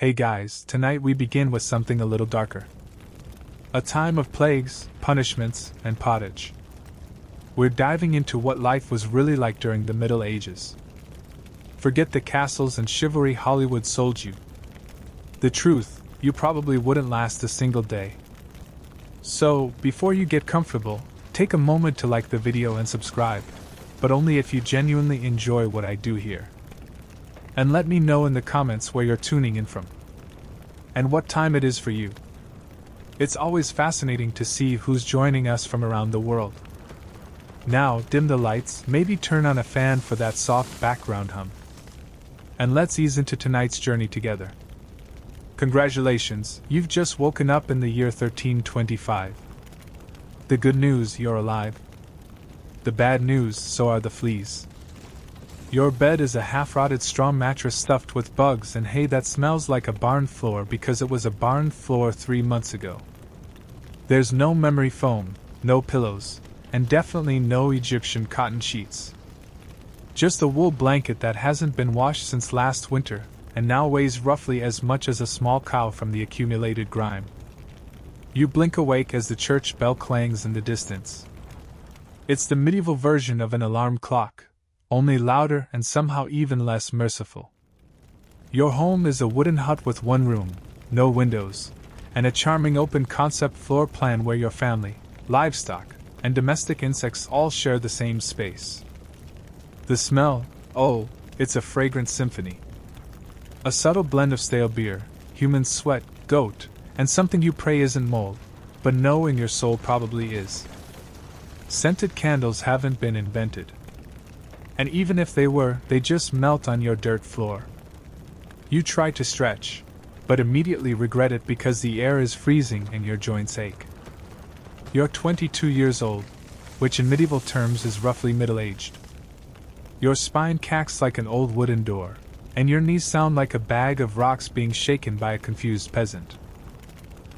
Hey guys, tonight we begin with something a little darker. A time of plagues, punishments, and pottage. We're diving into what life was really like during the Middle Ages. Forget the castles and chivalry Hollywood sold you. The truth, you probably wouldn't last a single day. So, before you get comfortable, take a moment to like the video and subscribe, but only if you genuinely enjoy what I do here. And let me know in the comments where you're tuning in from, and what time it is for you. It's always fascinating to see who's joining us from around the world. Now, dim the lights, maybe turn on a fan for that soft background hum. And let's ease into tonight's journey together. Congratulations, you've just woken up in the year 1325. The good news, you're alive. The bad news, so are the fleas. Your bed is a half-rotted straw mattress stuffed with bugs and hay that smells like a barn floor because it was a barn floor 3 months ago. There's no memory foam, no pillows, and definitely no Egyptian cotton sheets. Just a wool blanket that hasn't been washed since last winter, and now weighs roughly as much as a small cow from the accumulated grime. You blink awake as the church bell clangs in the distance. It's the medieval version of an alarm clock, only louder and somehow even less merciful. Your home is a wooden hut with one room, no windows, and a charming open-concept floor plan where your family, livestock, and domestic insects all share the same space. The smell, oh, it's a fragrant symphony. A subtle blend of stale beer, human sweat, goat, and something you pray isn't mold, but know in your soul probably is. Scented candles haven't been invented. And even if they were, they just melt on your dirt floor. You try to stretch, but immediately regret it because the air is freezing and your joints ache. You're 22 years old, which in medieval terms is roughly middle-aged. Your spine cacks like an old wooden door, and your knees sound like a bag of rocks being shaken by a confused peasant.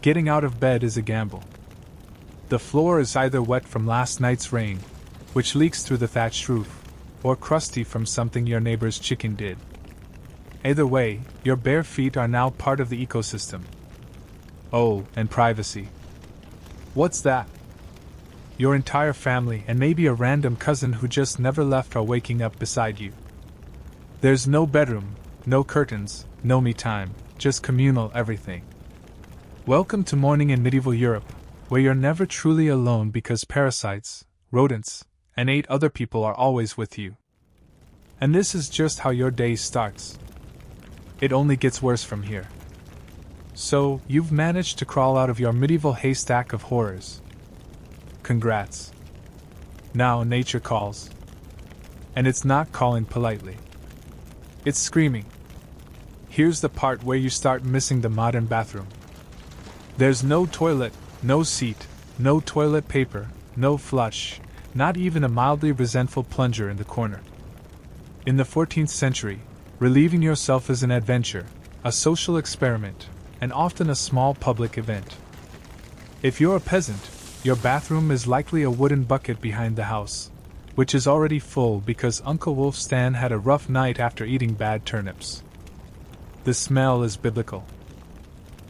Getting out of bed is a gamble. The floor is either wet from last night's rain, which leaks through the thatched roof, or crusty from something your neighbor's chicken did. Either way, your bare feet are now part of the ecosystem. Oh, and privacy. What's that? Your entire family and maybe a random cousin who just never left are waking up beside you. There's no bedroom, no curtains, no me time, just communal everything. Welcome to morning in medieval Europe, where you're never truly alone because parasites, rodents, and 8 other people are always with you. And this is just how your day starts. It only gets worse from here. So, you've managed to crawl out of your medieval haystack of horrors. Congrats. Now nature calls. And it's not calling politely. It's screaming. Here's the part where you start missing the modern bathroom. There's no toilet, no seat, no toilet paper, no flush, not even a mildly resentful plunger in the corner. In the 14th century, relieving yourself is an adventure, a social experiment, and often a small public event. If you're a peasant, your bathroom is likely a wooden bucket behind the house, which is already full because Uncle Wolfstan had a rough night after eating bad turnips. The smell is biblical.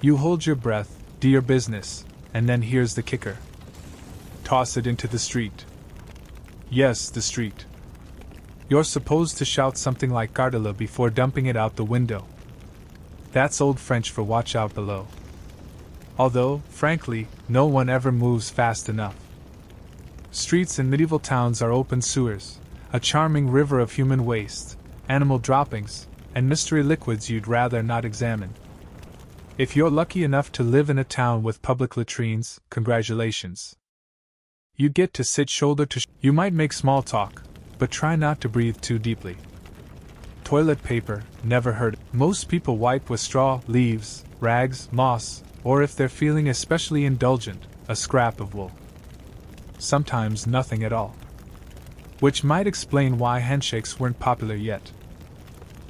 You hold your breath, do your business, and then here's the kicker. Toss it into the street. Yes, the street. You're supposed to shout something like Garde-la before dumping it out the window. That's Old French for watch out below. Although, frankly, no one ever moves fast enough. Streets in medieval towns are open sewers, a charming river of human waste, animal droppings, and mystery liquids you'd rather not examine. If you're lucky enough to live in a town with public latrines, congratulations. You get to sit shoulder to shoulder. You might make small talk, but try not to breathe too deeply. Toilet paper, never heard. Most people wipe with straw, leaves, rags, moss, or if they're feeling especially indulgent, a scrap of wool. Sometimes nothing at all. Which might explain why handshakes weren't popular yet.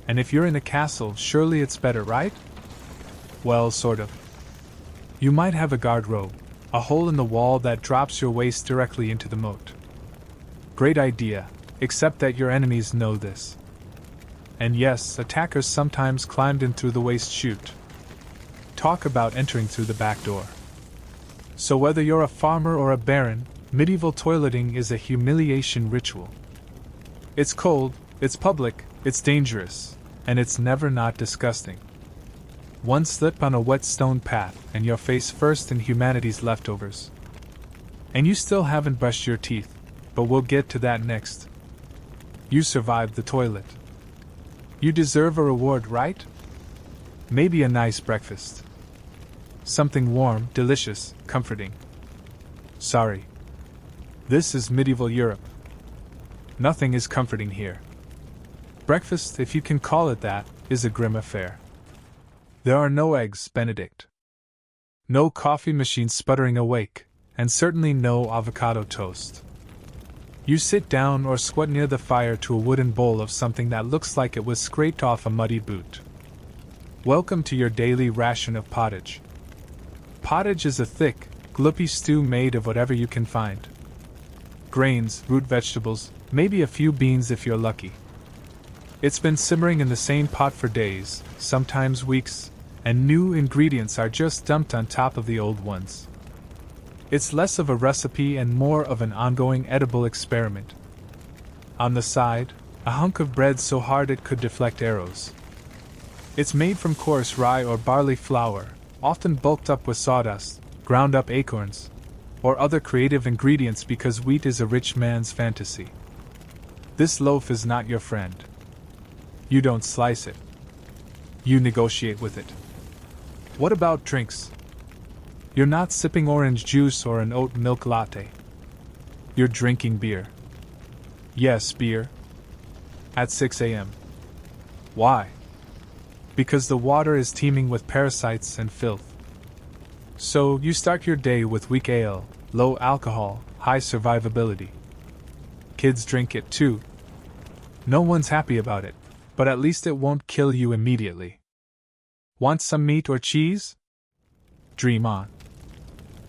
And if you're in a castle, surely it's better, right? Well, sort of. You might have a guard robe, a hole in the wall that drops your waist directly into the moat. Great idea, except that your enemies know this. And yes, attackers sometimes climbed in through the waist chute, talk about entering through the back door. So whether you're a farmer or a baron, medieval toileting is a humiliation ritual. It's cold, it's public, it's dangerous, and it's never not disgusting. One slip on a wet stone path, and you're face first in humanity's leftovers. And you still haven't brushed your teeth, but we'll get to that next. You survived the toilet. You deserve a reward, right? Maybe a nice breakfast. Something warm, delicious, comforting. Sorry. This is medieval Europe. Nothing is comforting here. Breakfast, if you can call it that, is a grim affair. There are no eggs Benedict. No coffee machine sputtering awake, and certainly no avocado toast. You sit down or squat near the fire to a wooden bowl of something that looks like it was scraped off a muddy boot. Welcome to your daily ration of pottage. Pottage is a thick, gloopy stew made of whatever you can find. Grains, root vegetables, maybe a few beans if you're lucky. It's been simmering in the same pot for days, sometimes weeks, and new ingredients are just dumped on top of the old ones. It's less of a recipe and more of an ongoing edible experiment. On the side, a hunk of bread so hard it could deflect arrows. It's made from coarse rye or barley flour, often bulked up with sawdust, ground up acorns, or other creative ingredients because wheat is a rich man's fantasy. This loaf is not your friend. You don't slice it. You negotiate with it. What about drinks? You're not sipping orange juice or an oat milk latte. You're drinking beer. Yes, beer. At 6 a.m. Why? Because the water is teeming with parasites and filth. So, you start your day with weak ale, low alcohol, high survivability. Kids drink it too. No one's happy about it, but at least it won't kill you immediately. Want some meat or cheese? Dream on.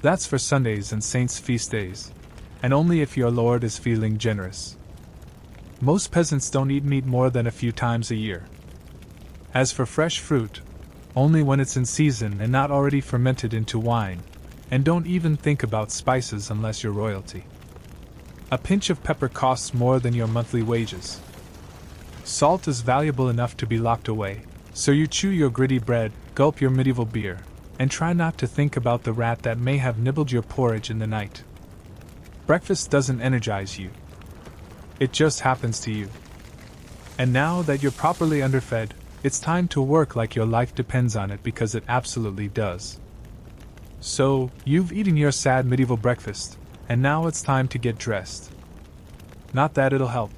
That's for Sundays and saints' feast days, and only if your lord is feeling generous. Most peasants don't eat meat more than a few times a year. As for fresh fruit, only when it's in season and not already fermented into wine, and don't even think about spices unless you're royalty. A pinch of pepper costs more than your monthly wages. Salt is valuable enough to be locked away, so you chew your gritty bread, gulp your medieval beer, and try not to think about the rat that may have nibbled your porridge in the night. Breakfast doesn't energize you. It just happens to you. And now that you're properly underfed, it's time to work like your life depends on it because it absolutely does. So, you've eaten your sad medieval breakfast, and now it's time to get dressed. Not that it'll help.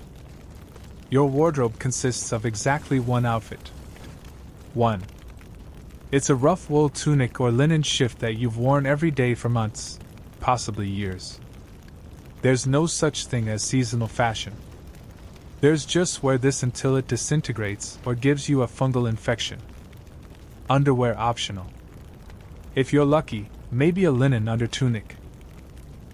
Your wardrobe consists of exactly one outfit. 1. It's a rough wool tunic or linen shift that you've worn every day for months, possibly years. There's no such thing as seasonal fashion. There's just wear this until it disintegrates or gives you a fungal infection. Underwear optional. If you're lucky, maybe a linen under tunic.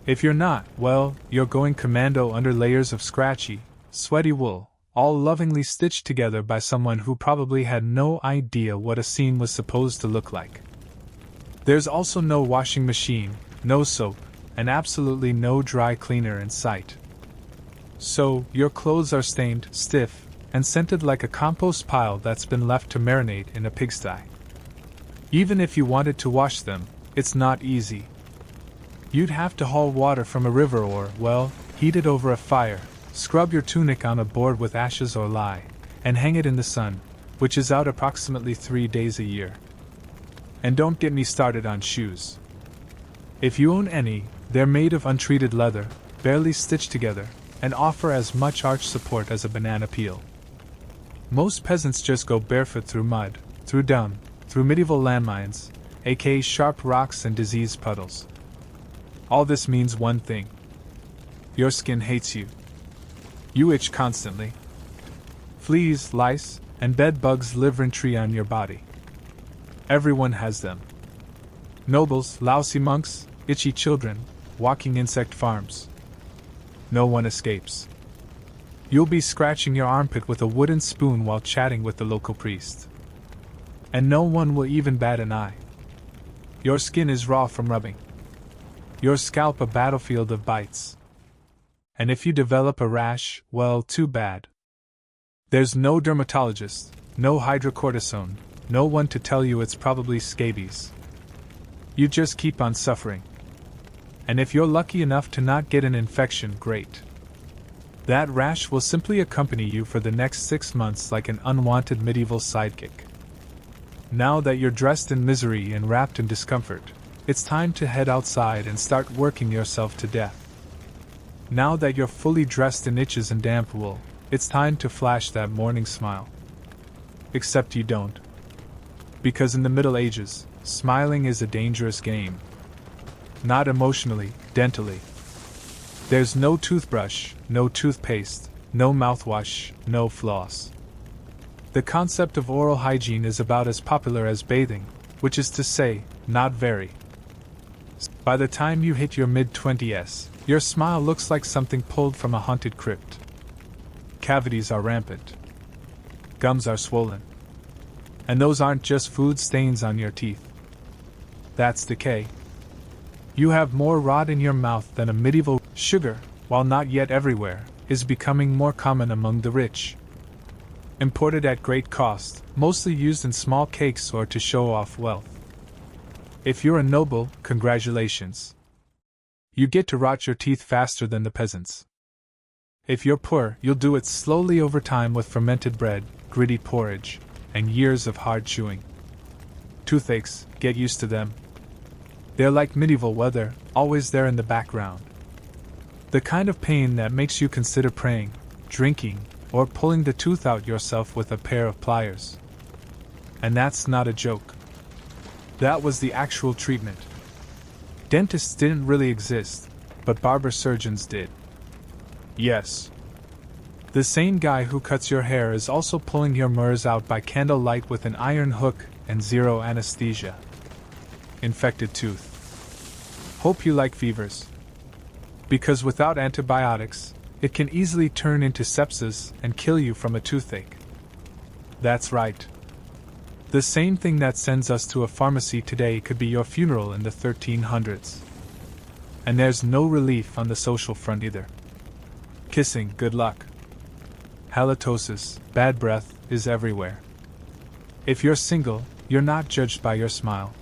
If you're not, well, you're going commando under layers of scratchy, sweaty wool, all lovingly stitched together by someone who probably had no idea what a scene was supposed to look like. There's also no washing machine, no soap, and absolutely no dry cleaner in sight. So, your clothes are stained, stiff, and scented like a compost pile that's been left to marinate in a pigsty. Even if you wanted to wash them, it's not easy. You'd have to haul water from a river or, well, heat it over a fire, scrub your tunic on a board with ashes or lye, and hang it in the sun, which is out approximately 3 days a year. And don't get me started on shoes. If you own any, they're made of untreated leather, barely stitched together, and offer as much arch support as a banana peel. Most peasants just go barefoot through mud, through dung, through medieval landmines, aka sharp rocks and diseased puddles. All this means one thing. Your skin hates you. You itch constantly. Fleas, lice, and bed bugs live rent-free on your body. Everyone has them. Nobles, lousy monks, itchy children, walking insect farms. No one escapes. You'll be scratching your armpit with a wooden spoon while chatting with the local priest. And no one will even bat an eye. Your skin is raw from rubbing. Your scalp a battlefield of bites. And if you develop a rash, well, too bad. There's no dermatologist, no hydrocortisone, no one to tell you it's probably scabies. You just keep on suffering. And if you're lucky enough to not get an infection, great. That rash will simply accompany you for the next 6 months like an unwanted medieval sidekick. Now that you're dressed in misery and wrapped in discomfort, it's time to head outside and start working yourself to death. Now that you're fully dressed in itches and damp wool, it's time to flash that morning smile. Except you don't. Because in the Middle Ages, smiling is a dangerous game. Not emotionally, dentally. There's no toothbrush, no toothpaste, no mouthwash, no floss. The concept of oral hygiene is about as popular as bathing, which is to say, not very. By the time you hit your mid-20s, your smile looks like something pulled from a haunted crypt. Cavities are rampant. Gums are swollen. And those aren't just food stains on your teeth. That's decay. You have more rot in your mouth than a medieval. Sugar, while not yet everywhere, is becoming more common among the rich. Imported at great cost, mostly used in small cakes or to show off wealth. If you're a noble, congratulations. You get to rot your teeth faster than the peasants. If you're poor, you'll do it slowly over time with fermented bread, gritty porridge, and years of hard chewing. Toothaches, get used to them. They're like medieval weather, always there in the background. The kind of pain that makes you consider praying, drinking, or pulling the tooth out yourself with a pair of pliers. And that's not a joke. That was the actual treatment. Dentists didn't really exist, but barber surgeons did. Yes. The same guy who cuts your hair is also pulling your murs out by candlelight with an iron hook and zero anesthesia. Infected tooth. Hope you like fevers. Because without antibiotics, it can easily turn into sepsis and kill you from a toothache. That's right. The same thing that sends us to a pharmacy today could be your funeral in the 1300s. And there's no relief on the social front either. Kissing, good luck. Halitosis, bad breath, is everywhere. If you're single, you're not judged by your smile.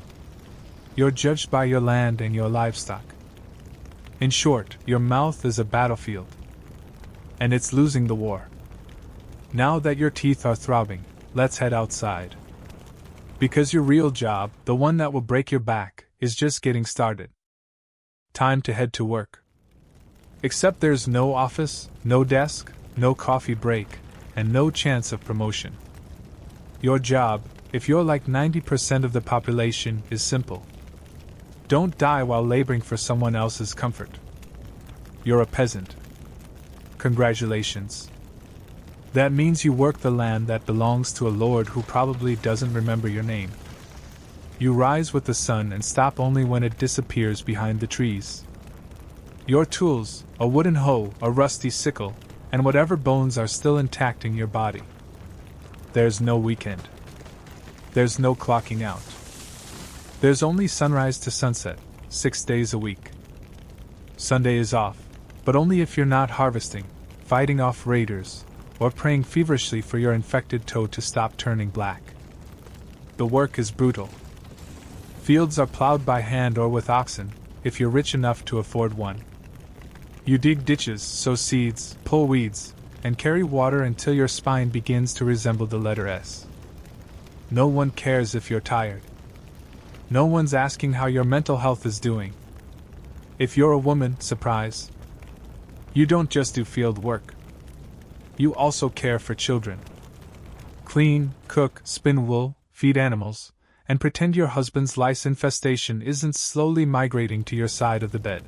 You're judged by your land and your livestock. In short, your mouth is a battlefield. And it's losing the war. Now that your teeth are throbbing, let's head outside. Because your real job, the one that will break your back, is just getting started. Time to head to work. Except there's no office, no desk, no coffee break, and no chance of promotion. Your job, if you're like 90% of the population, is simple. Don't die while laboring for someone else's comfort. You're a peasant. Congratulations. That means you work the land that belongs to a lord who probably doesn't remember your name. You rise with the sun and stop only when it disappears behind the trees. Your tools, a wooden hoe, a rusty sickle, and whatever bones are still intact in your body. There's no weekend. There's no clocking out. There's only sunrise to sunset, 6 days a week. Sunday is off, but only if you're not harvesting, fighting off raiders, or praying feverishly for your infected toe to stop turning black. The work is brutal. Fields are plowed by hand or with oxen, if you're rich enough to afford one. You dig ditches, sow seeds, pull weeds, and carry water until your spine begins to resemble the letter S. No one cares if you're tired. No one's asking how your mental health is doing. If you're a woman, surprise. You don't just do field work. You also care for children. Clean, cook, spin wool, feed animals, and pretend your husband's lice infestation isn't slowly migrating to your side of the bed.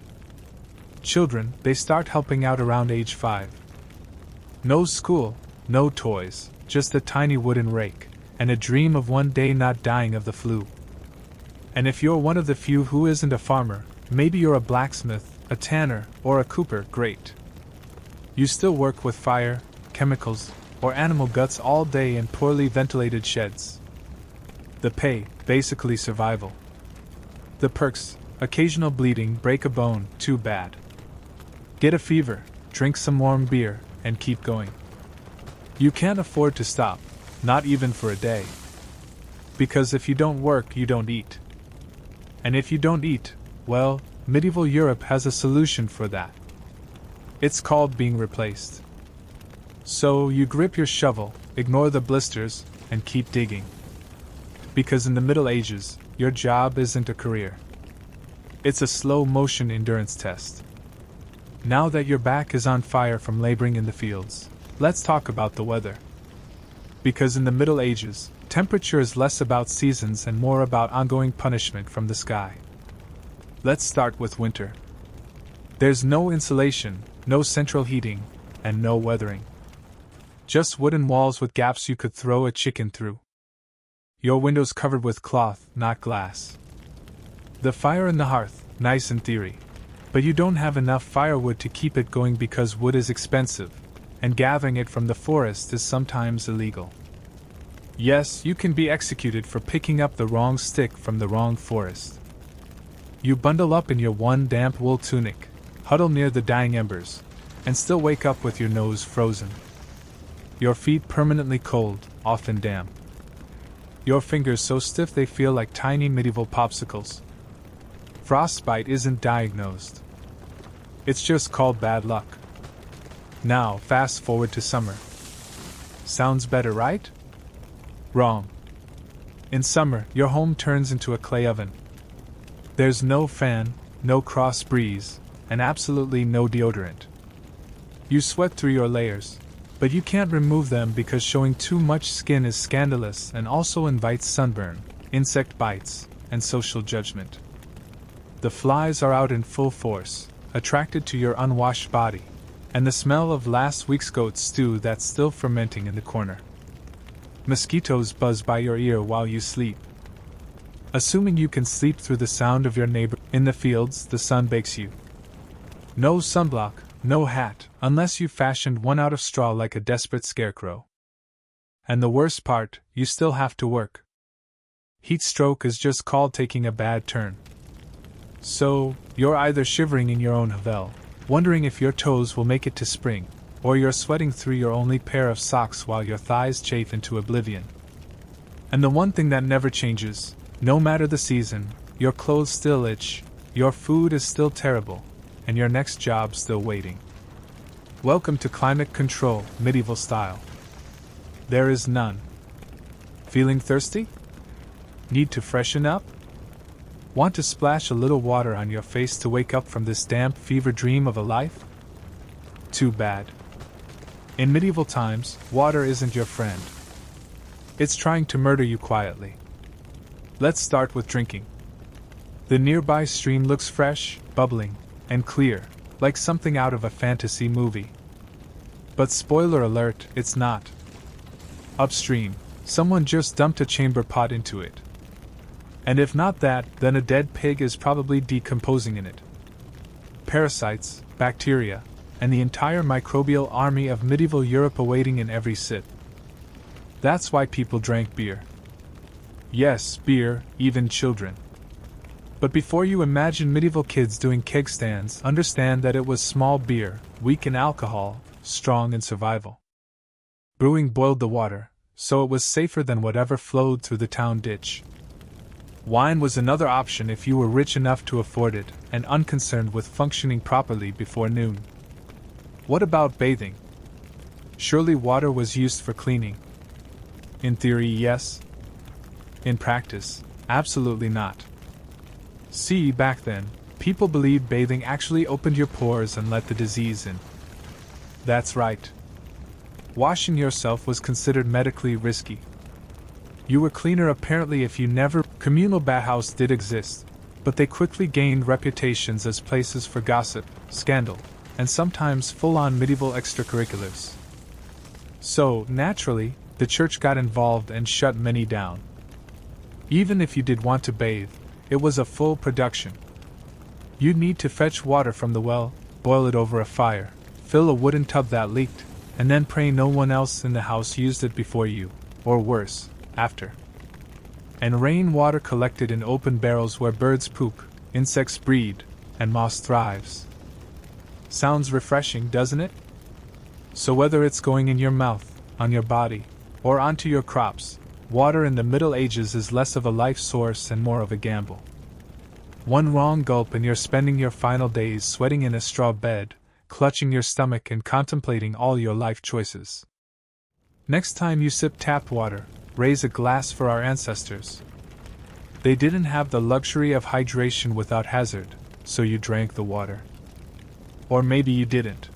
Children, they start helping out around age 5. No school, no toys, just a tiny wooden rake, and a dream of one day not dying of the flu. And if you're one of the few who isn't a farmer, maybe you're a blacksmith, a tanner, or a cooper, great. You still work with fire, chemicals, or animal guts all day in poorly ventilated sheds. The pay, basically survival. The perks: occasional bleeding, break a bone, too bad. Get a fever, drink some warm beer, and keep going. You can't afford to stop, not even for a day. Because if you don't work, you don't eat. And if you don't eat, well, medieval Europe has a solution for that. It's called being replaced. So you grip your shovel, ignore the blisters, and keep digging. Because in the Middle Ages, your job isn't a career. It's a slow-motion endurance test. Now that your back is on fire from laboring in the fields, let's talk about the weather. Because in the Middle Ages, temperature is less about seasons and more about ongoing punishment from the sky. Let's start with winter. There's no insulation, no central heating, and no weathering. Just wooden walls with gaps you could throw a chicken through. Your windows covered with cloth, not glass. The fire in the hearth, nice in theory. But you don't have enough firewood to keep it going because wood is expensive, and gathering it from the forest is sometimes illegal. Yes, you can be executed for picking up the wrong stick from the wrong forest. You bundle up in your one damp wool tunic, huddle near the dying embers, and still wake up with your nose frozen. Your feet permanently cold, often damp. Your fingers so stiff they feel like tiny medieval popsicles. Frostbite isn't diagnosed. It's just called bad luck. Now, fast forward to summer. Sounds better, right? Wrong. In summer, your home turns into a clay oven. There's no fan, no cross breeze, and absolutely no deodorant. You sweat through your layers, but you can't remove them because showing too much skin is scandalous and also invites sunburn, insect bites, and social judgment. The flies are out in full force, attracted to your unwashed body, and the smell of last week's goat stew that's still fermenting in the corner. Mosquitoes buzz by your ear while you sleep. Assuming you can sleep through the sound of your neighbor in the fields, the sun bakes you. No sunblock, no hat, unless you fashioned one out of straw like a desperate scarecrow. And the worst part, you still have to work. Heat stroke is just called taking a bad turn. So, you're either shivering in your own havel, wondering if your toes will make it to spring, or you're sweating through your only pair of socks while your thighs chafe into oblivion. And the one thing that never changes, no matter the season, your clothes still itch, your food is still terrible, and your next job still waiting. Welcome to climate control, medieval style. There is none. Feeling thirsty? Need to freshen up? Want to splash a little water on your face to wake up from this damp fever dream of a life? Too bad. In medieval times, water isn't your friend. It's trying to murder you quietly. Let's start with drinking. The nearby stream looks fresh, bubbling, and clear, like something out of a fantasy movie. But spoiler alert, it's not. Upstream, someone just dumped a chamber pot into it. And if not that, then a dead pig is probably decomposing in it. Parasites, bacteria, and the entire microbial army of medieval Europe awaiting in every sip. That's why people drank beer. Yes, beer, even children. But before you imagine medieval kids doing keg stands, understand that it was small beer, weak in alcohol, strong in survival. Brewing boiled the water, so it was safer than whatever flowed through the town ditch. Wine was another option if you were rich enough to afford it, and unconcerned with functioning properly before noon. What about bathing? Surely water was used for cleaning. In theory, yes. In practice, absolutely not. See, back then, people believed bathing actually opened your pores and let the disease in. That's right. Washing yourself was considered medically risky. You were cleaner apparently if you never. Communal bathhouses did exist, but they quickly gained reputations as places for gossip, scandal, and sometimes full-on medieval extracurriculars. So, naturally, the church got involved and shut many down. Even if you did want to bathe, it was a full production. You'd need to fetch water from the well, boil it over a fire, fill a wooden tub that leaked, and then pray no one else in the house used it before you, or worse, after. and rainwater collected in open barrels where birds poop, insects breed, and moss thrives. Sounds refreshing, doesn't it? So whether it's going in your mouth, on your body, or onto your crops, water in the Middle Ages is less of a life source and more of a gamble. One wrong gulp and you're spending your final days sweating in a straw bed, clutching your stomach and contemplating all your life choices. Next time you sip tap water, raise a glass for our ancestors. They didn't have the luxury of hydration without hazard, so you drank the water. Or maybe you didn't.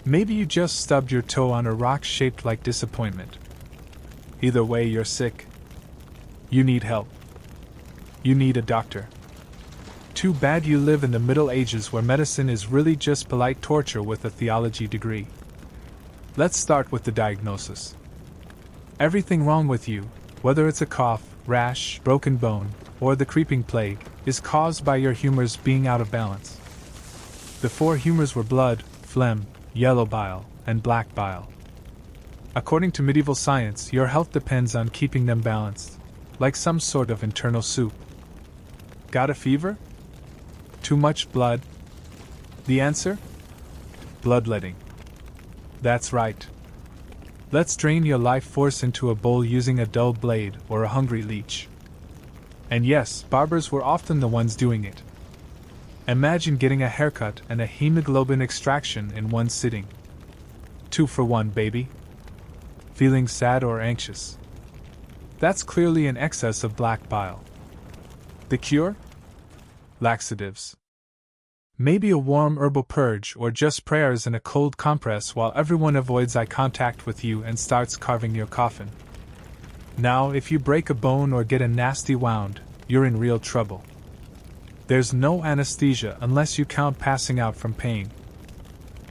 Maybe you just stubbed your toe on a rock shaped like disappointment. Either way, you're sick. You need help. You need a doctor. Too bad you live in the Middle Ages where medicine is really just polite torture with a theology degree. Let's start with the diagnosis. Everything wrong with you, whether it's a cough, rash, broken bone, or the creeping plague, is caused by your humors being out of balance. The four humors were blood, phlegm, yellow bile, and black bile. According to medieval science, your health depends on keeping them balanced, like some sort of internal soup. Got a fever? Too much blood? The answer? Bloodletting. That's right. Let's drain your life force into a bowl using a dull blade or a hungry leech. And yes, barbers were often the ones doing it. Imagine getting a haircut and a hemoglobin extraction in one sitting. 2 for 1, baby. Feeling sad or anxious? That's clearly an excess of black bile. The cure? Laxatives. Maybe a warm herbal purge or just prayers and a cold compress while everyone avoids eye contact with you and starts carving your coffin. Now, if you break a bone or get a nasty wound, you're in real trouble. There's no anesthesia unless you count passing out from pain.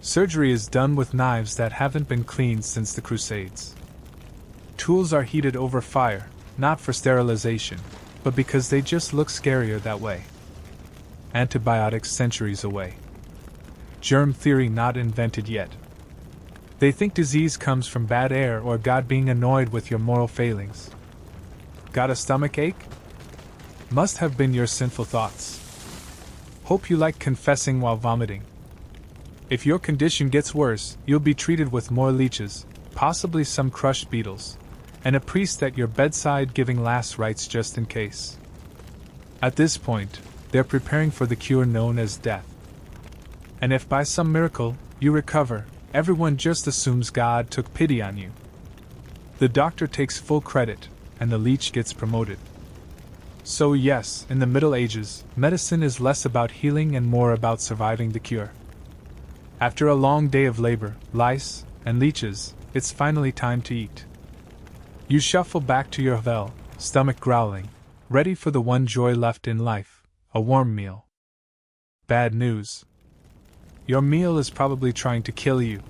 Surgery is done with knives that haven't been cleaned since the Crusades. Tools are heated over fire, not for sterilization, but because they just look scarier that way. Antibiotics centuries away. Germ theory not invented yet. They think disease comes from bad air or God being annoyed with your moral failings. Got a stomach ache? Must have been your sinful thoughts. Hope you like confessing while vomiting. If your condition gets worse, you'll be treated with more leeches, possibly some crushed beetles, and a priest at your bedside giving last rites just in case. At this point, they're preparing for the cure known as death. And if by some miracle you recover, everyone just assumes God took pity on you. The doctor takes full credit, and the leech gets promoted. So yes, in the Middle Ages, medicine is less about healing and more about surviving the cure. After a long day of labor, lice, and leeches, it's finally time to eat. You shuffle back to your hovel, stomach growling, ready for the one joy left in life, a warm meal. Bad news. Your meal is probably trying to kill you.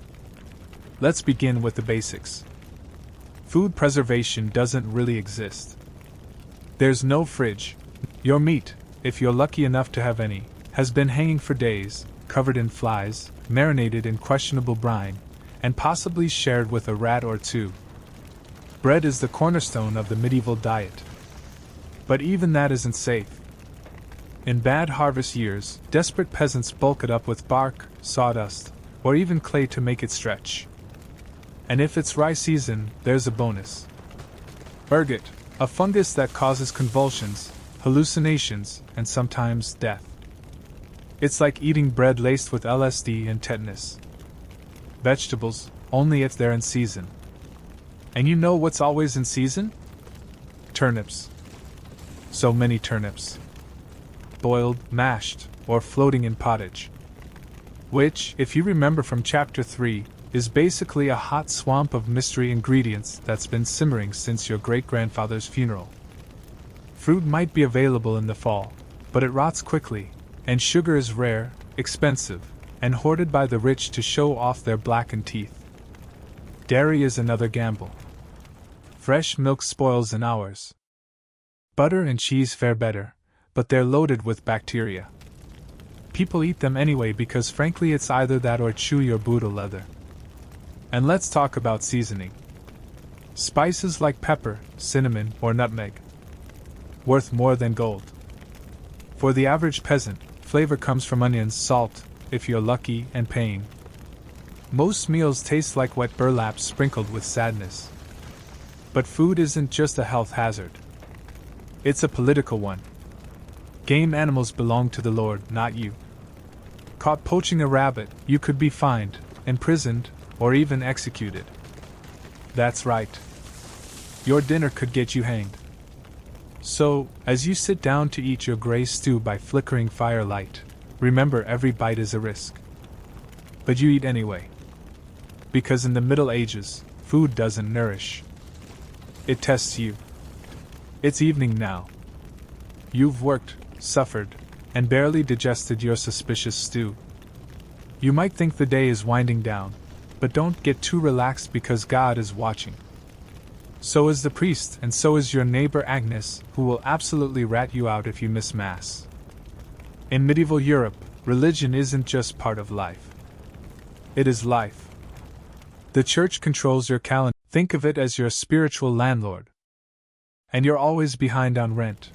Let's begin with the basics. Food preservation doesn't really exist. There's no fridge. Your meat, if you're lucky enough to have any, has been hanging for days, covered in flies, marinated in questionable brine, and possibly shared with a rat or two. Bread is the cornerstone of the medieval diet. But even that isn't safe. In bad harvest years, desperate peasants bulk it up with bark, sawdust, or even clay to make it stretch. And if it's rye season, there's a bonus. Ergot, a fungus that causes convulsions, hallucinations, and sometimes death. It's like eating bread laced with LSD and tetanus. Vegetables, only if they're in season. And you know what's always in season? Turnips. So many turnips. Boiled, mashed, or floating in pottage. Which, if you remember from Chapter 3, is basically a hot swamp of mystery ingredients that's been simmering since your great-grandfather's funeral. Fruit might be available in the fall, but it rots quickly, and sugar is rare, expensive, and hoarded by the rich to show off their blackened teeth. Dairy is another gamble. Fresh milk spoils in hours. Butter and cheese fare better, but they're loaded with bacteria. People eat them anyway because frankly it's either that or chew your Buddha leather. And let's talk about seasoning. Spices like pepper, cinnamon, or nutmeg. worth more than gold. For the average peasant, flavor comes from onions, salt, if you're lucky, and pain. Most meals taste like wet burlap sprinkled with sadness. But food isn't just a health hazard. It's a political one. Game animals belong to the Lord, not you. Caught poaching a rabbit, you could be fined, imprisoned, or even executed. That's right. Your dinner could get you hanged. So, as you sit down to eat your gray stew by flickering firelight, remember every bite is a risk. But you eat anyway. Because in the Middle Ages, food doesn't nourish. It tests you. It's evening now. You've worked, suffered, and barely digested your suspicious stew. You might think the day is winding down, but don't get too relaxed because God is watching. So is the priest, and so is your neighbor Agnes, who will absolutely rat you out if you miss Mass. In medieval Europe, religion isn't just part of life. It is life. The church controls your calendar. Think of it as your spiritual landlord. And you're always behind on rent.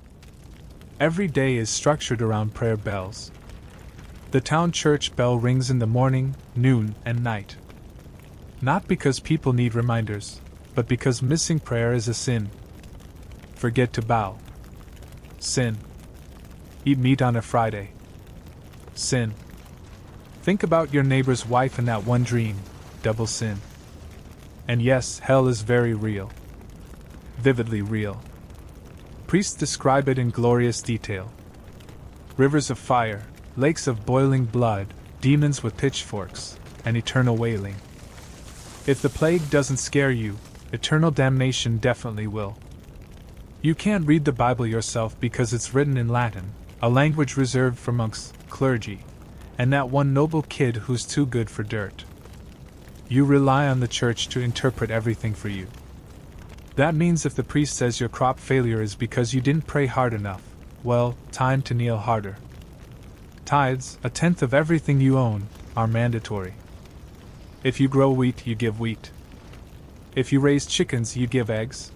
Every day is structured around prayer bells. The town church bell rings in the morning, noon, and night. Not because people need reminders, but because missing prayer is a sin. Forget to bow. Sin. Eat meat on a Friday. Sin. Think about your neighbor's wife in that one dream. Double sin. And yes, hell is very real. Vividly real. Priests describe it in glorious detail. Rivers of fire, lakes of boiling blood, demons with pitchforks, and eternal wailing. If the plague doesn't scare you, eternal damnation definitely will. You can't read the Bible yourself because it's written in Latin, a language reserved for monks, clergy, and that one noble kid who's too good for dirt. You rely on the church to interpret everything for you. That means if the priest says your crop failure is because you didn't pray hard enough, well, time to kneel harder. Tithes, a tenth of everything you own, are mandatory. If you grow wheat, you give wheat. If you raise chickens, you give eggs.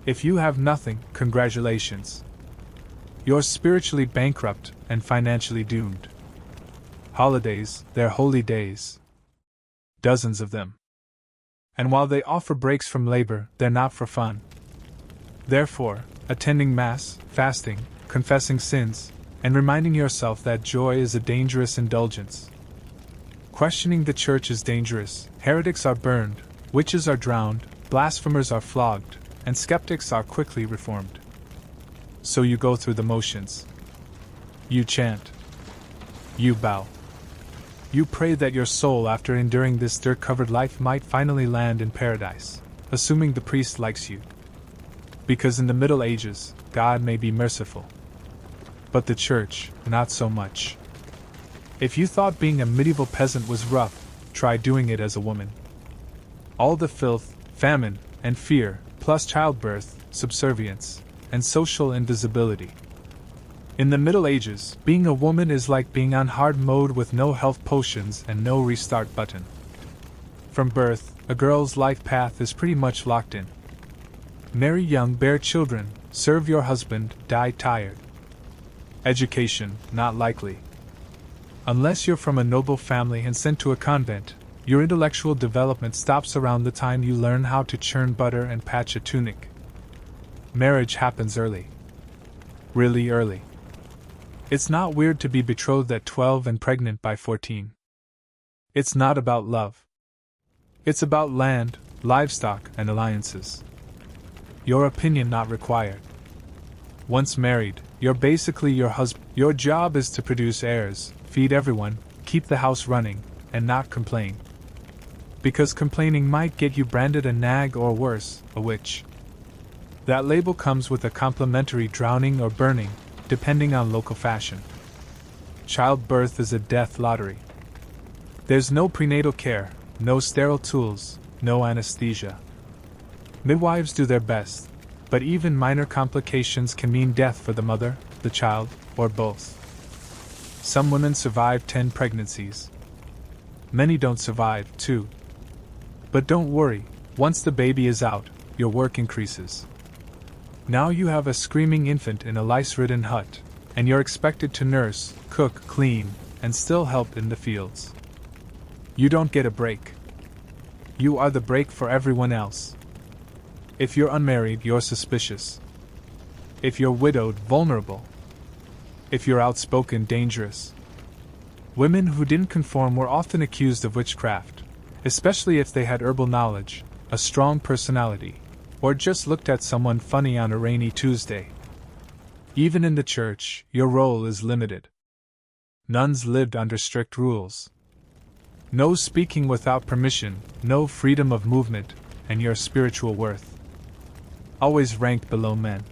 If you have nothing, congratulations. You're spiritually bankrupt and financially doomed. Holidays, they're holy days. Dozens of them. And while they offer breaks from labor, they're not for fun. Therefore, attending Mass, fasting, confessing sins, and reminding yourself that joy is a dangerous indulgence. Questioning the church is dangerous, heretics are burned, witches are drowned, blasphemers are flogged, and skeptics are quickly reformed. So you go through the motions. You chant. You bow. You pray that your soul, after enduring this dirt-covered life, might finally land in paradise, assuming the priest likes you. Because in the Middle Ages, God may be merciful. But the church, not so much. If you thought being a medieval peasant was rough, try doing it as a woman. All the filth, famine, and fear, plus childbirth, subservience, and social invisibility. In the Middle Ages, being a woman is like being on hard mode with no health potions and no restart button. From birth, a girl's life path is pretty much locked in. Marry young, bear children, serve your husband, die tired. Education, not likely. Unless you're from a noble family and sent to a convent, your intellectual development stops around the time you learn how to churn butter and patch a tunic. Marriage happens early. Really early. It's not weird to be betrothed at 12 and pregnant by 14. It's not about love. It's about land, livestock, and alliances. Your opinion not required. Once married, you're basically your husband. Your job is to produce heirs, feed everyone, keep the house running, and not complain. Because complaining might get you branded a nag or worse, a witch. That label comes with a complimentary drowning or burning, depending on local fashion. Childbirth is a death lottery. There's no prenatal care, no sterile tools, no anesthesia. Midwives do their best, but even minor complications can mean death for the mother, the child, or both. Some women survive 10 pregnancies. Many don't survive, too. But don't worry, once the baby is out, your work increases. Now you have a screaming infant in a lice-ridden hut, and you're expected to nurse, cook, clean, and still help in the fields. You don't get a break. You are the break for everyone else. If you're unmarried, you're suspicious. If you're widowed, vulnerable. If you're outspoken, dangerous. Women who didn't conform were often accused of witchcraft, especially if they had herbal knowledge, a strong personality, or just looked at someone funny on a rainy Tuesday. Even in the church, your role is limited. Nuns lived under strict rules. No speaking without permission, no freedom of movement, and your spiritual worth always ranked below men.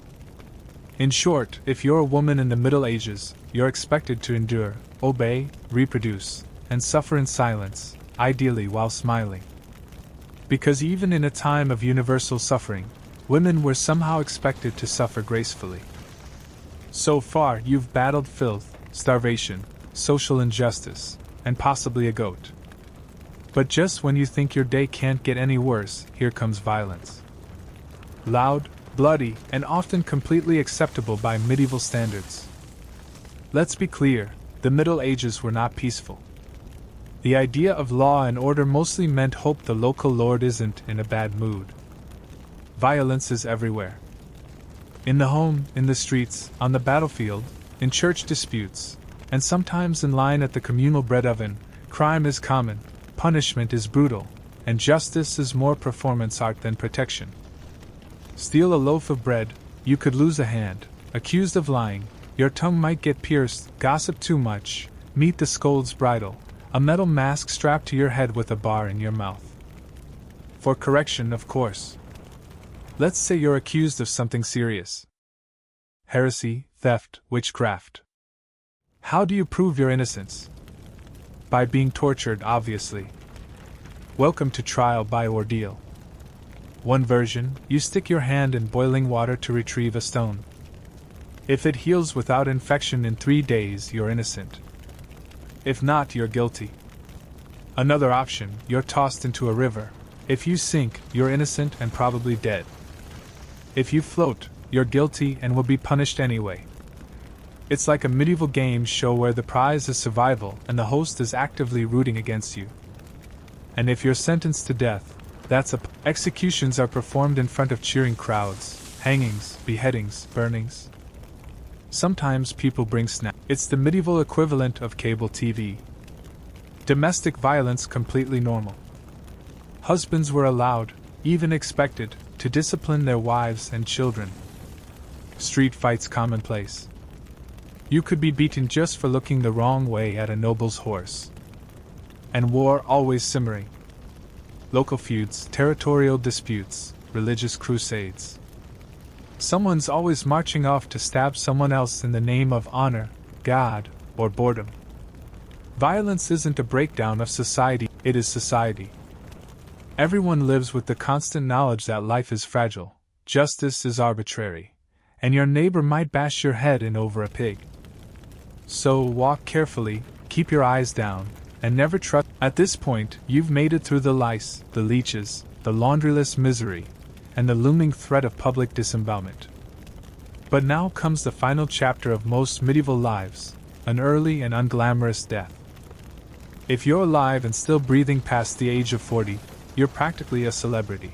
In short, if you're a woman in the Middle Ages, you're expected to endure, obey, reproduce, and suffer in silence, ideally while smiling. Because even in a time of universal suffering, women were somehow expected to suffer gracefully. So far, you've battled filth, starvation, social injustice, and possibly a goat. But just when you think your day can't get any worse, here comes violence. Loud, bloody, and often completely acceptable by medieval standards. Let's be clear, the Middle Ages were not peaceful. The idea of law and order mostly meant hope the local lord isn't in a bad mood. Violence is everywhere. In the home, in the streets, on the battlefield, in church disputes, and sometimes in line at the communal bread oven, crime is common, punishment is brutal, and justice is more performance art than protection. Steal a loaf of bread, you could lose a hand, accused of lying, your tongue might get pierced, gossip too much, meet the scold's bridle, a metal mask strapped to your head with a bar in your mouth. For correction, of course. Let's say you're accused of something serious. Heresy, theft, witchcraft. How do you prove your innocence? By being tortured, obviously. Welcome to trial by ordeal. One version, you stick your hand in boiling water to retrieve a stone. If it heals without infection in 3 days, you're innocent. If not, you're guilty. Another option, you're tossed into a river. If you sink, you're innocent and probably dead. If you float, you're guilty and will be punished anyway. It's like a medieval game show where the prize is survival and the host is actively rooting against you. And if you're sentenced to death, executions are performed in front of cheering crowds, hangings, beheadings, burnings. Sometimes people bring snacks. It's the medieval equivalent of cable TV. Domestic violence completely normal. Husbands were allowed, even expected, to discipline their wives and children. Street fights commonplace. You could be beaten just for looking the wrong way at a noble's horse. And war always simmering. Local feuds, territorial disputes, religious crusades. Someone's always marching off to stab someone else in the name of honor, God, or boredom. Violence isn't a breakdown of society, it is society. Everyone lives with the constant knowledge that life is fragile, justice is arbitrary, and your neighbor might bash your head in over a pig. So walk carefully, keep your eyes down, and never trust. At this point, you've made it through the lice, the leeches, the laundryless misery, and the looming threat of public disembowelment. But now comes the final chapter of most medieval lives, an early and unglamorous death. If you're alive and still breathing past the age of 40, you're practically a celebrity.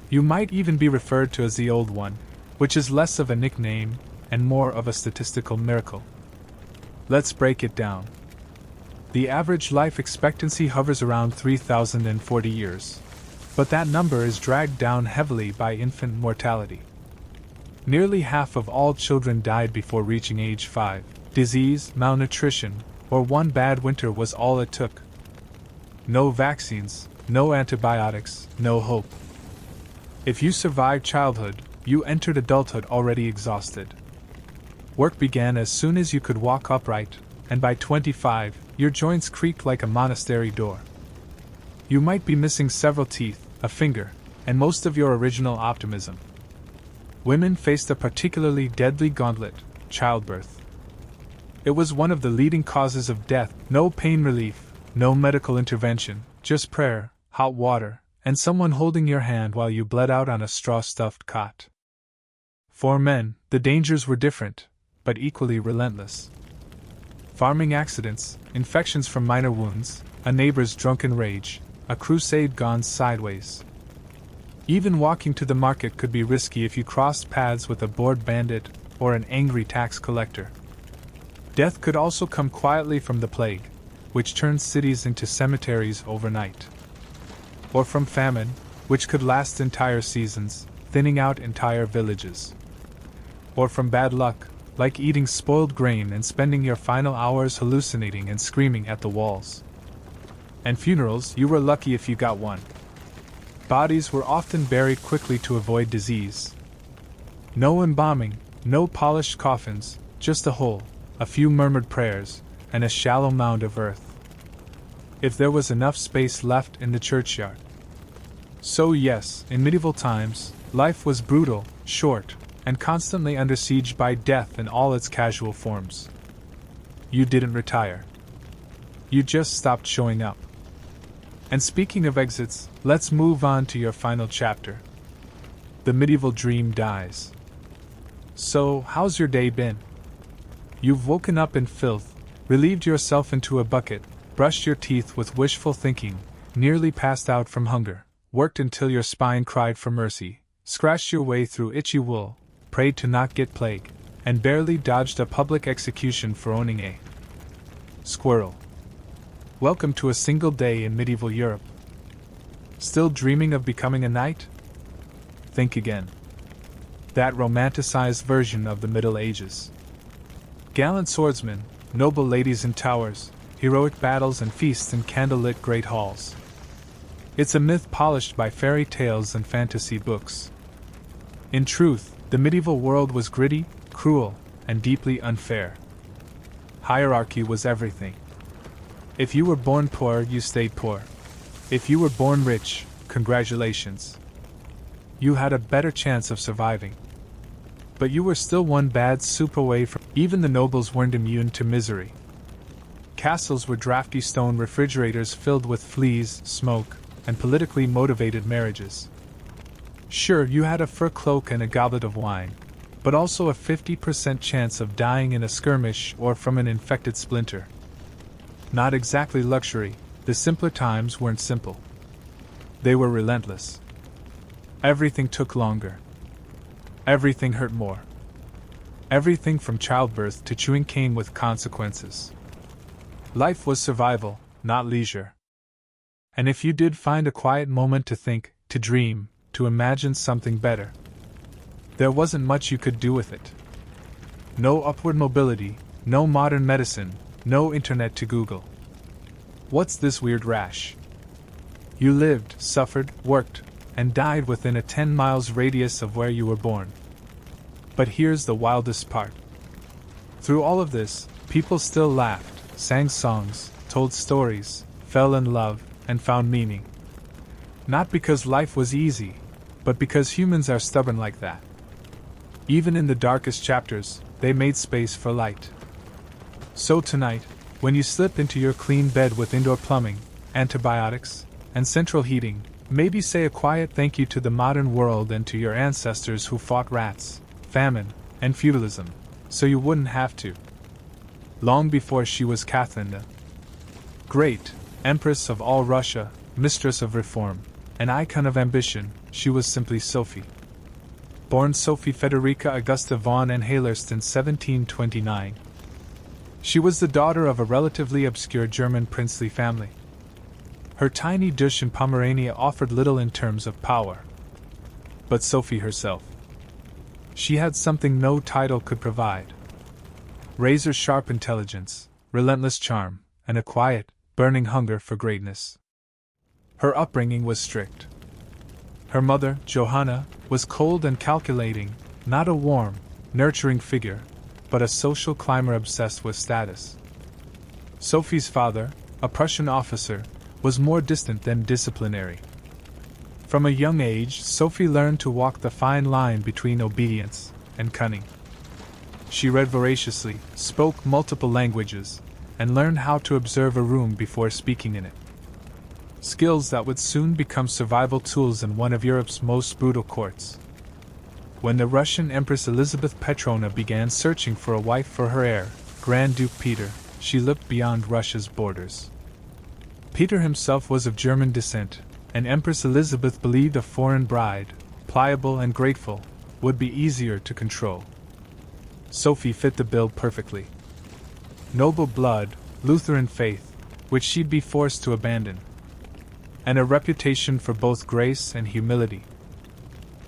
You might even be referred to as the Old One, which is less of a nickname and more of a statistical miracle. Let's break it down. The average life expectancy hovers around 3,040 years, but that number is dragged down heavily by infant mortality. Nearly half of all children died before reaching age 5. Disease, malnutrition, or one bad winter was all it took. No vaccines, no antibiotics, no hope. If you survived childhood, you entered adulthood already exhausted. Work began as soon as you could walk upright, and by 25, your joints creaked like a monastery door. You might be missing several teeth, a finger, and most of your original optimism. Women faced a particularly deadly gauntlet, childbirth. It was one of the leading causes of death. No pain relief, no medical intervention, just prayer, hot water, and someone holding your hand while you bled out on a straw-stuffed cot. For men, the dangers were different, but equally relentless. Farming accidents, infections from minor wounds, a neighbor's drunken rage, a crusade gone sideways. Even walking to the market could be risky if you crossed paths with a bored bandit or an angry tax collector. Death could also come quietly from the plague, which turned cities into cemeteries overnight. Or from famine, which could last entire seasons, thinning out entire villages. Or from bad luck, like eating spoiled grain and spending your final hours hallucinating and screaming at the walls. And funerals, you were lucky if you got one. Bodies were often buried quickly to avoid disease. No embalming, no polished coffins, just a hole, a few murmured prayers, and a shallow mound of earth. If there was enough space left in the churchyard. So yes, in medieval times, life was brutal, short, and constantly under siege by death in all its casual forms. You didn't retire. You just stopped showing up. And speaking of exits, let's move on to your final chapter. The medieval dream dies. So, how's your day been? You've woken up in filth, relieved yourself into a bucket, brushed your teeth with wishful thinking, nearly passed out from hunger, worked until your spine cried for mercy, scratched your way through itchy wool, prayed to not get plague, and barely dodged a public execution for owning a squirrel. Welcome to a single day in medieval Europe. Still dreaming of becoming a knight? Think again. That romanticized version of the Middle Ages. Gallant swordsmen, noble ladies in towers, heroic battles and feasts in candlelit great halls. It's a myth polished by fairy tales and fantasy books. In truth, the medieval world was gritty, cruel, and deeply unfair. Hierarchy was everything. If you were born poor, you stayed poor. If you were born rich, congratulations. You had a better chance of surviving. But you were still one bad soup away from. Even the nobles weren't immune to misery. Castles were drafty stone refrigerators filled with fleas, smoke, and politically motivated marriages. Sure, you had a fur cloak and a goblet of wine, but also a 50% chance of dying in a skirmish or from an infected splinter. Not exactly luxury, the simpler times weren't simple. They were relentless. Everything took longer. Everything hurt more. Everything from childbirth to chewing cane with consequences. Life was survival, not leisure. And if you did find a quiet moment to think, to dream, to imagine something better, there wasn't much you could do with it. No upward mobility, no modern medicine, no internet to Google. What's this weird rash? You lived, suffered, worked, and died within a 10 miles radius of where you were born. But here's the wildest part. Through all of this, people still laughed, sang songs, told stories, fell in love, and found meaning. Not because life was easy, but because humans are stubborn like that. Even in the darkest chapters, they made space for light. So tonight, when you slip into your clean bed with indoor plumbing, antibiotics, and central heating, maybe say a quiet thank you to the modern world and to your ancestors who fought rats, famine, and feudalism, so you wouldn't have to. Long before she was Catherine the Great, Empress of all Russia, mistress of reform, an icon of ambition, she was simply Sophie. Born Sophie Federica Augusta von Anhallurst in 1729. She was the daughter of a relatively obscure German princely family. Her tiny duchy in Pomerania offered little in terms of power. But Sophie herself. She had something no title could provide. Razor-sharp intelligence, relentless charm, and a quiet, burning hunger for greatness. Her upbringing was strict. Her mother, Johanna, was cold and calculating, not a warm, nurturing figure, but a social climber obsessed with status. Sophie's father, a Prussian officer, was more distant than disciplinary. From a young age, Sophie learned to walk the fine line between obedience and cunning. She read voraciously, spoke multiple languages, and learned how to observe a room before speaking in it. Skills that would soon become survival tools in one of Europe's most brutal courts. when the Russian Empress Elizabeth Petrovna began searching for a wife for her heir, Grand Duke Peter, she looked beyond Russia's borders. Peter himself was of German descent, and Empress Elizabeth believed a foreign bride, pliable and grateful, would be easier to control. Sophie fit the bill perfectly. Noble blood, Lutheran faith, which she'd be forced to abandon, and a reputation for both grace and humility.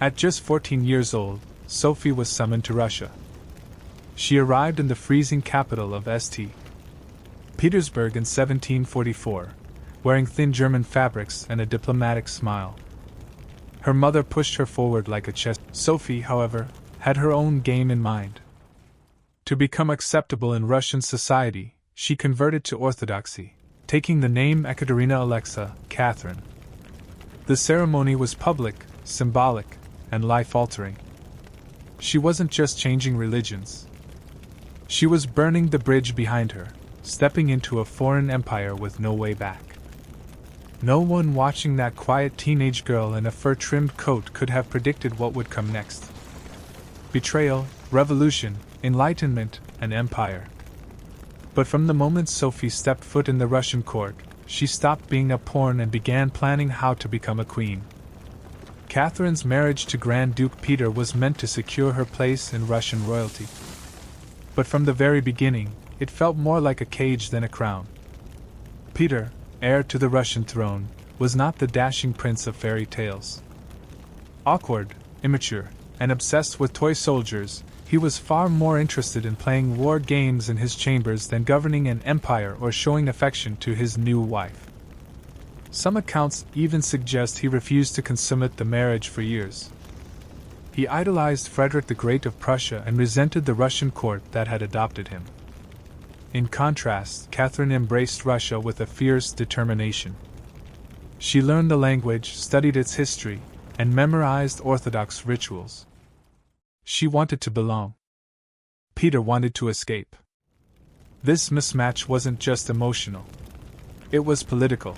At just 14 years old, Sophie was summoned to Russia. She arrived in the freezing capital of St. Petersburg in 1744, wearing thin German fabrics and a diplomatic smile. Her mother pushed her forward like a chess. Sophie, however, had her own game in mind. To become acceptable in Russian society, she converted to Orthodoxy, taking the name Ekaterina Alexa, Catherine. The ceremony was public, symbolic, and life-altering. She wasn't just changing religions. She was burning the bridge behind her, stepping into a foreign empire with no way back. No one watching that quiet teenage girl in a fur-trimmed coat could have predicted what would come next. Betrayal, revolution, enlightenment, and empire. But from the moment Sophie stepped foot in the Russian court, she stopped being a pawn and began planning how to become a queen. Catherine's marriage to Grand Duke Peter was meant to secure her place in Russian royalty. But from the very beginning, it felt more like a cage than a crown. Peter, heir to the Russian throne, was not the dashing prince of fairy tales. Awkward, immature, and obsessed with toy soldiers, he was far more interested in playing war games in his chambers than governing an empire or showing affection to his new wife. Some accounts even suggest he refused to consummate the marriage for years. He idolized Frederick the Great of Prussia and resented the Russian court that had adopted him. In contrast, Catherine embraced Russia with a fierce determination. She learned the language, studied its history, and memorized Orthodox rituals. She wanted to belong. Peter wanted to escape. This mismatch wasn't just emotional. It was political.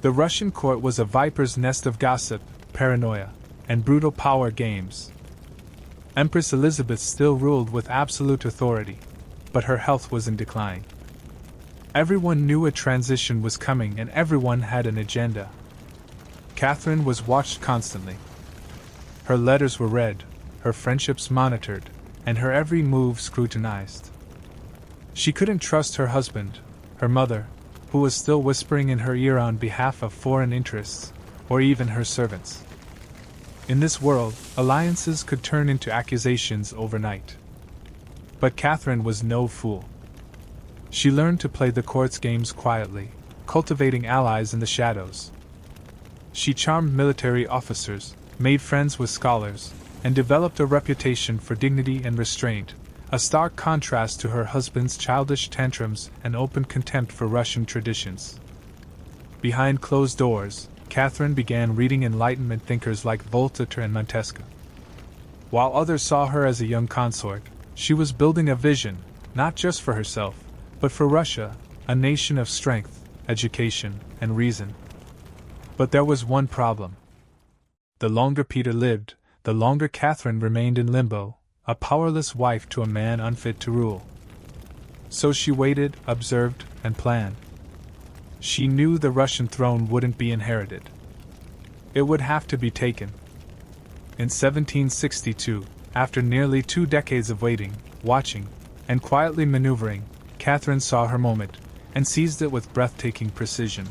The Russian court was a viper's nest of gossip, paranoia, and brutal power games. Empress Elizabeth still ruled with absolute authority, but her health was in decline. Everyone knew a transition was coming and everyone had an agenda. Catherine was watched constantly. Her letters were read, her friendships monitored, and her every move scrutinized. She couldn't trust her husband, her mother, who was still whispering in her ear on behalf of foreign interests, or even her servants. In this world, alliances could turn into accusations overnight. But Catherine was no fool. She learned to play the court's games quietly, cultivating allies in the shadows. She charmed military officers, made friends with scholars, and developed a reputation for dignity and restraint, a stark contrast to her husband's childish tantrums and open contempt for Russian traditions. Behind closed doors, Catherine began reading Enlightenment thinkers like Voltaire and Montesquieu. While others saw her as a young consort, she was building a vision, not just for herself, but for Russia, a nation of strength, education, and reason. But there was one problem. The longer Peter lived, the longer Catherine remained in limbo, a powerless wife to a man unfit to rule. So she waited, observed, and planned. She knew the Russian throne wouldn't be inherited. It would have to be taken. In 1762, after nearly 2 decades of waiting, watching, and quietly maneuvering, Catherine saw her moment, and seized it with breathtaking precision.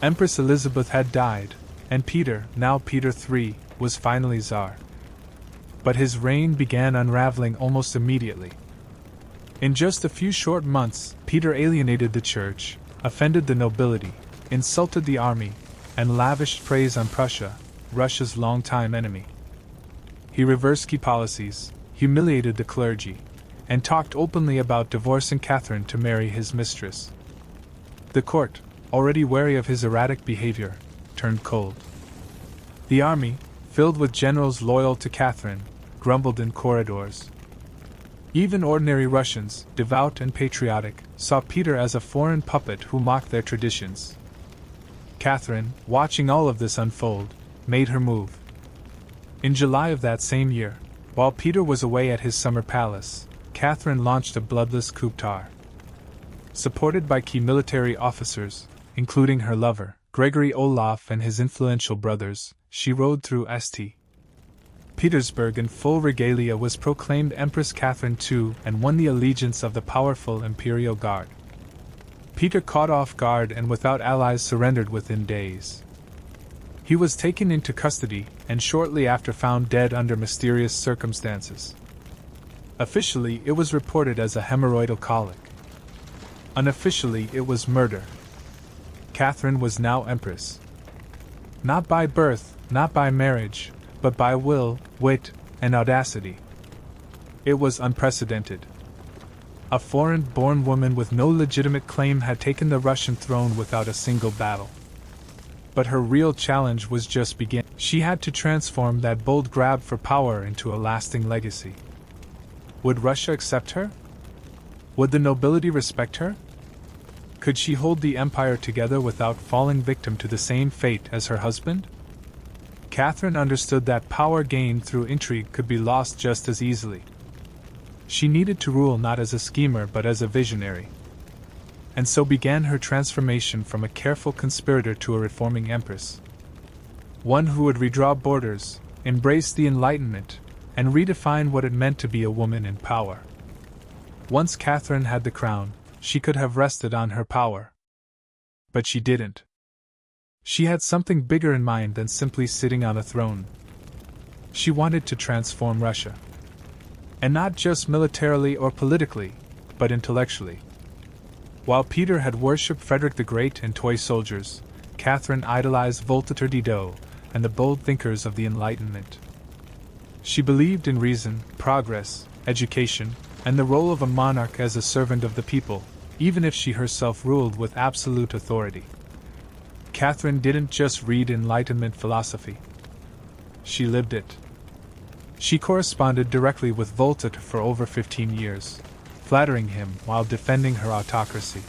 Empress Elizabeth had died, and Peter, now Peter III, was finally Tsar. But his reign began unraveling almost immediately. In just a few short months, Peter alienated the church, offended the nobility, insulted the army, and lavished praise on Prussia, Russia's longtime enemy. He reversed key policies, humiliated the clergy, and talked openly about divorcing Catherine to marry his mistress. The court, already wary of his erratic behavior, turned cold. The army, filled with generals loyal to Catherine, grumbled in corridors. Even ordinary Russians, devout and patriotic, saw Peter as a foreign puppet who mocked their traditions. Catherine, watching all of this unfold, made her move. In July of that same year, while Peter was away at his summer palace, Catherine launched a bloodless coup d'etat. Supported by key military officers, including her lover, Gregory Olaf, and his influential brothers, she rode through St. Petersburg in full regalia, was proclaimed Empress Catherine II, and won the allegiance of the powerful Imperial Guard. Peter, caught off guard and without allies, surrendered within days. He was taken into custody, and shortly after found dead under mysterious circumstances. Officially, it was reported as a hemorrhoidal colic. Unofficially, it was murder. Catherine was now empress. Not by birth, not by marriage, but by will, wit, and audacity. It was unprecedented. A foreign-born woman with no legitimate claim had taken the Russian throne without a single battle. But her real challenge was just beginning. She had to transform that bold grab for power into a lasting legacy. Would Russia accept her? Would the nobility respect her? Could she hold the empire together without falling victim to the same fate as her husband? Catherine understood that power gained through intrigue could be lost just as easily. She needed to rule not as a schemer but as a visionary. And so began her transformation from a careful conspirator to a reforming empress. One who would redraw borders, embrace the Enlightenment, and redefine what it meant to be a woman in power. Once Catherine had the crown, she could have rested on her power. But she didn't. She had something bigger in mind than simply sitting on a throne. She wanted to transform Russia. And not just militarily or politically, but intellectually. While Peter had worshipped Frederick the Great and toy soldiers, Catherine idolized Voltaire, Diderot, and the bold thinkers of the Enlightenment. She believed in reason, progress, education, and the role of a monarch as a servant of the people, even if she herself ruled with absolute authority. Catherine didn't just read Enlightenment philosophy. She lived it. She corresponded directly with Voltaire for over 15 years, flattering him while defending her autocracy.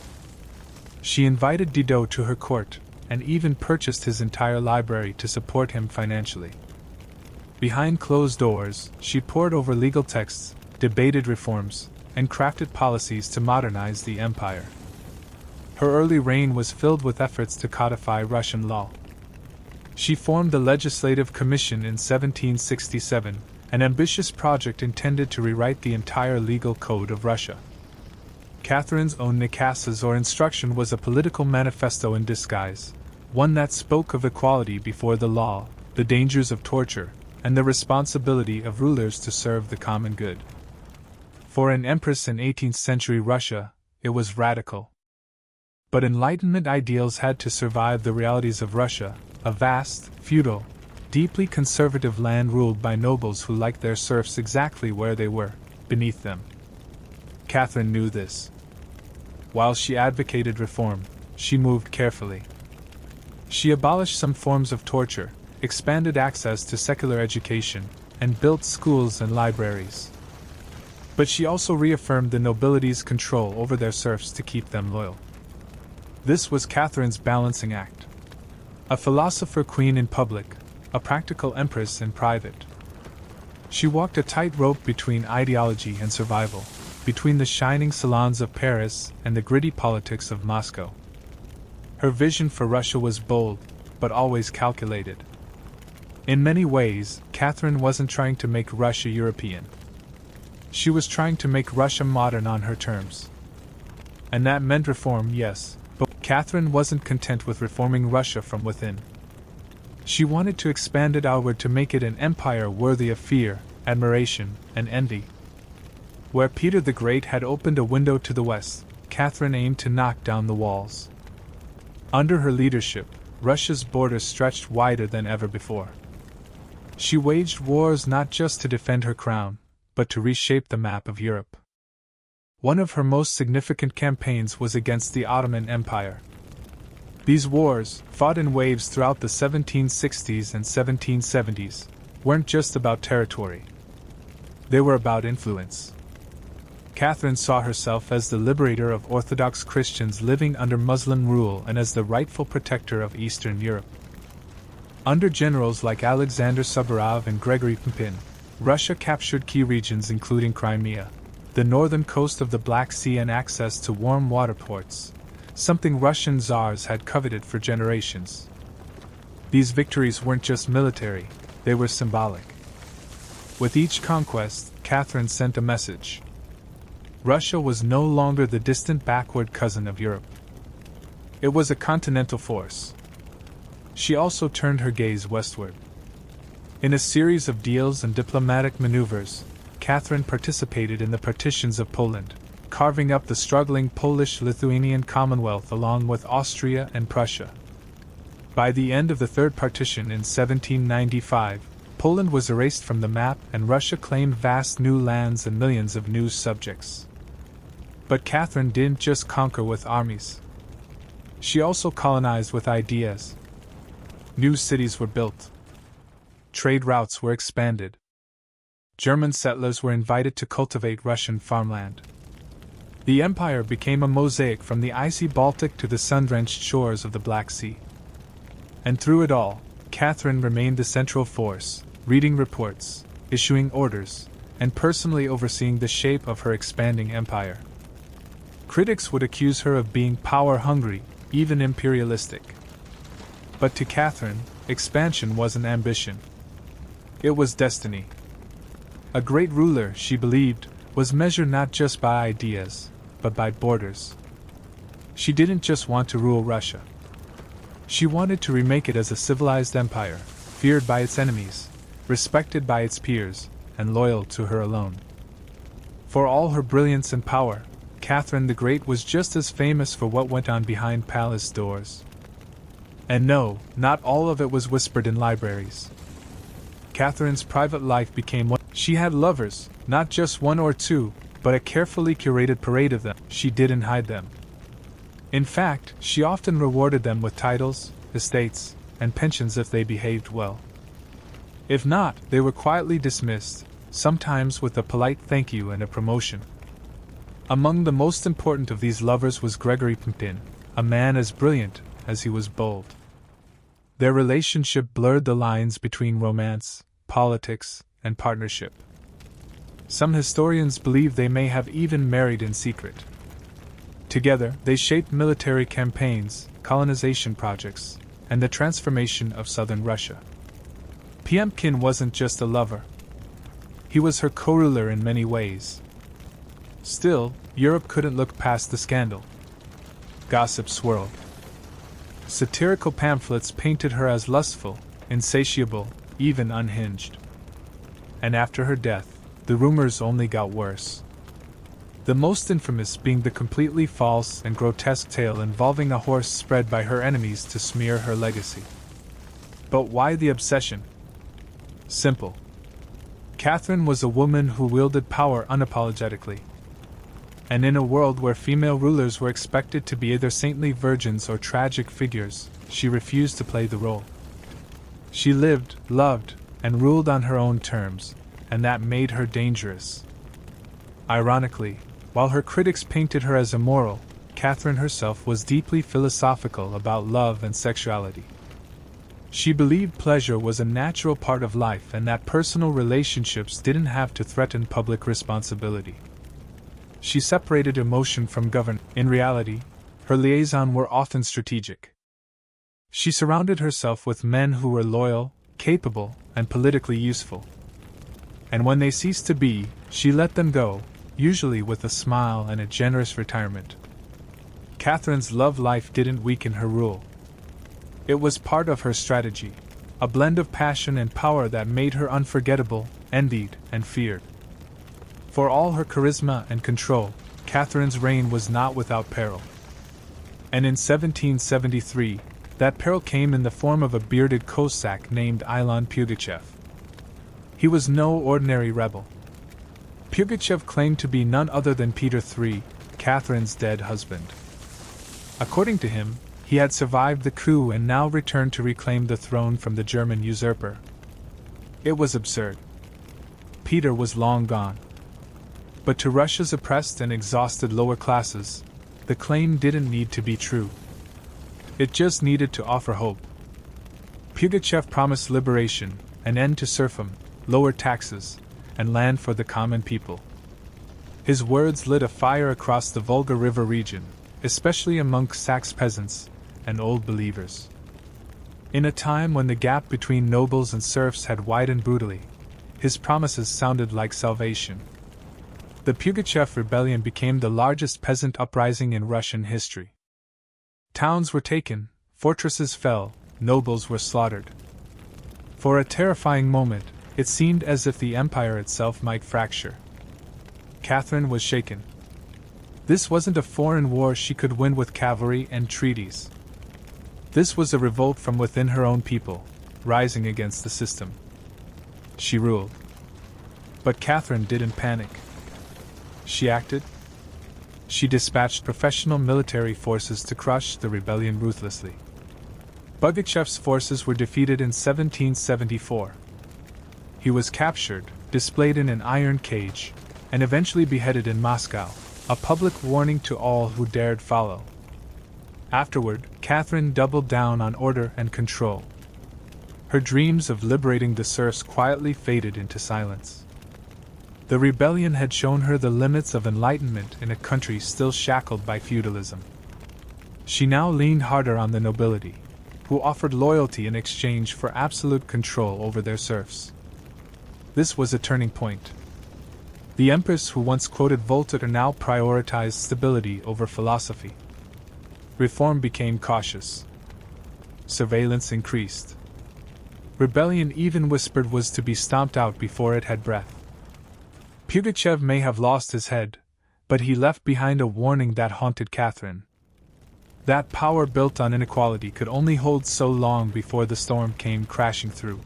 She invited Diderot to her court, and even purchased his entire library to support him financially. Behind closed doors, she pored over legal texts, debated reforms, and crafted policies to modernize the empire. Her early reign was filled with efforts to codify Russian law. She formed the Legislative Commission in 1767, an ambitious project intended to rewrite the entire legal code of Russia. Catherine's own Nikasas or instruction was a political manifesto in disguise, one that spoke of equality before the law, the dangers of torture, and the responsibility of rulers to serve the common good. For an empress in 18th century Russia, it was radical. But Enlightenment ideals had to survive the realities of Russia, a vast, feudal, deeply conservative land ruled by nobles who liked their serfs exactly where they were, beneath them. Catherine knew this. While she advocated reform, she moved carefully. She abolished some forms of torture, expanded access to secular education, and built schools and libraries. But she also reaffirmed the nobility's control over their serfs to keep them loyal. This was Catherine's balancing act. A philosopher queen in public, a practical empress in private. She walked a tightrope between ideology and survival, between the shining salons of Paris and the gritty politics of Moscow. Her vision for Russia was bold, but always calculated. In many ways, Catherine wasn't trying to make Russia European. She was trying to make Russia modern on her terms. And that meant reform, yes, but Catherine wasn't content with reforming Russia from within. She wanted to expand it outward to make it an empire worthy of fear, admiration, and envy. Where Peter the Great had opened a window to the west, Catherine aimed to knock down the walls. Under her leadership, Russia's borders stretched wider than ever before. She waged wars not just to defend her crown, but to reshape the map of Europe. One of her most significant campaigns was against the Ottoman Empire. These wars, fought in waves throughout the 1760s and 1770s, weren't just about territory. They were about influence. Catherine saw herself as the liberator of Orthodox Christians living under Muslim rule and as the rightful protector of Eastern Europe. Under generals like Alexander Suvorov and Gregory Pampin, Russia captured key regions including Crimea, the northern coast of the Black Sea, and access to warm water ports, something Russian czars had coveted for generations. These victories weren't just military, they were symbolic. With each conquest, Catherine sent a message. Russia was no longer the distant backward cousin of Europe. It was a continental force. She also turned her gaze westward. In a series of deals and diplomatic maneuvers, Catherine participated in the partitions of Poland, carving up the struggling Polish-Lithuanian Commonwealth along with Austria and Prussia. By the end of the Third Partition in 1795, Poland was erased from the map and Russia claimed vast new lands and millions of new subjects. But Catherine didn't just conquer with armies. She also colonized with ideas. New cities were built. Trade routes were expanded. German settlers were invited to cultivate Russian farmland. The empire became a mosaic from the icy Baltic to the sun-drenched shores of the Black Sea. And through it all, Catherine remained the central force, reading reports, issuing orders, and personally overseeing the shape of her expanding empire. Critics would accuse her of being power-hungry, even imperialistic. But to Catherine, expansion wasn't ambition. It was destiny. A great ruler, she believed, was measured not just by ideas, but by borders. She didn't just want to rule Russia. She wanted to remake it as a civilized empire, feared by its enemies, respected by its peers, and loyal to her alone. For all her brilliance and power, Catherine the Great was just as famous for what went on behind palace doors. And no, not all of it was whispered in libraries. Catherine's private life became one. She had lovers, not just one or two, but a carefully curated parade of them. She didn't hide them. In fact, she often rewarded them with titles, estates, and pensions if they behaved well. If not, they were quietly dismissed, sometimes with a polite thank you and a promotion. Among the most important of these lovers was Gregory Pampin, a man as brilliant as he was bold. Their relationship blurred the lines between romance, politics, and partnership. Some historians believe they may have even married in secret. Together, they shaped military campaigns, colonization projects, and the transformation of southern Russia. Pyomkin wasn't just a lover. He was her co-ruler in many ways. Still, Europe couldn't look past the scandal. Gossip swirled. Satirical pamphlets painted her as lustful, insatiable, even unhinged. And after her death, the rumors only got worse. The most infamous being the completely false and grotesque tale involving a horse spread by her enemies to smear her legacy. But why the obsession? Simple. Catherine was a woman who wielded power unapologetically. And in a world where female rulers were expected to be either saintly virgins or tragic figures, she refused to play the role. She lived, loved, and ruled on her own terms, and that made her dangerous. Ironically, while her critics painted her as immoral, Catherine herself was deeply philosophical about love and sexuality. She believed pleasure was a natural part of life and that personal relationships didn't have to threaten public responsibility. She separated emotion from governance. In reality, her liaisons were often strategic. She surrounded herself with men who were loyal, capable, and politically useful. And when they ceased to be, she let them go, usually with a smile and a generous retirement. Catherine's love life didn't weaken her rule. It was part of her strategy, a blend of passion and power that made her unforgettable, envied, and feared. For all her charisma and control, Catherine's reign was not without peril. And in 1773, that peril came in the form of a bearded Cossack named Ilan Pugachev. He was no ordinary rebel. Pugachev claimed to be none other than Peter III, Catherine's dead husband. According to him, he had survived the coup and now returned to reclaim the throne from the German usurper. It was absurd. Peter was long gone. But to Russia's oppressed and exhausted lower classes, the claim didn't need to be true. It just needed to offer hope. Pugachev promised liberation, an end to serfdom, lower taxes, and land for the common people. His words lit a fire across the Volga River region, especially among Saks peasants and old believers. In a time when the gap between nobles and serfs had widened brutally, his promises sounded like salvation. The Pugachev rebellion became the largest peasant uprising in Russian history. Towns were taken, fortresses fell, nobles were slaughtered. For a terrifying moment, it seemed as if the empire itself might fracture. Catherine was shaken. This wasn't a foreign war she could win with cavalry and treaties. This was a revolt from within her own people, rising against the system. She ruled. But Catherine didn't panic. She acted. She dispatched professional military forces to crush the rebellion ruthlessly. Pugachev's forces were defeated in 1774. He was captured, displayed in an iron cage, and eventually beheaded in Moscow, a public warning to all who dared follow. Afterward, Catherine doubled down on order and control. Her dreams of liberating the serfs quietly faded into silence. The rebellion had shown her the limits of enlightenment in a country still shackled by feudalism. She now leaned harder on the nobility, who offered loyalty in exchange for absolute control over their serfs. This was a turning point. The empress who once quoted Voltaire now prioritized stability over philosophy. Reform became cautious. Surveillance increased. Rebellion even whispered was to be stomped out before it had breath. Pugachev may have lost his head, but he left behind a warning that haunted Catherine. That power built on inequality could only hold so long before the storm came crashing through.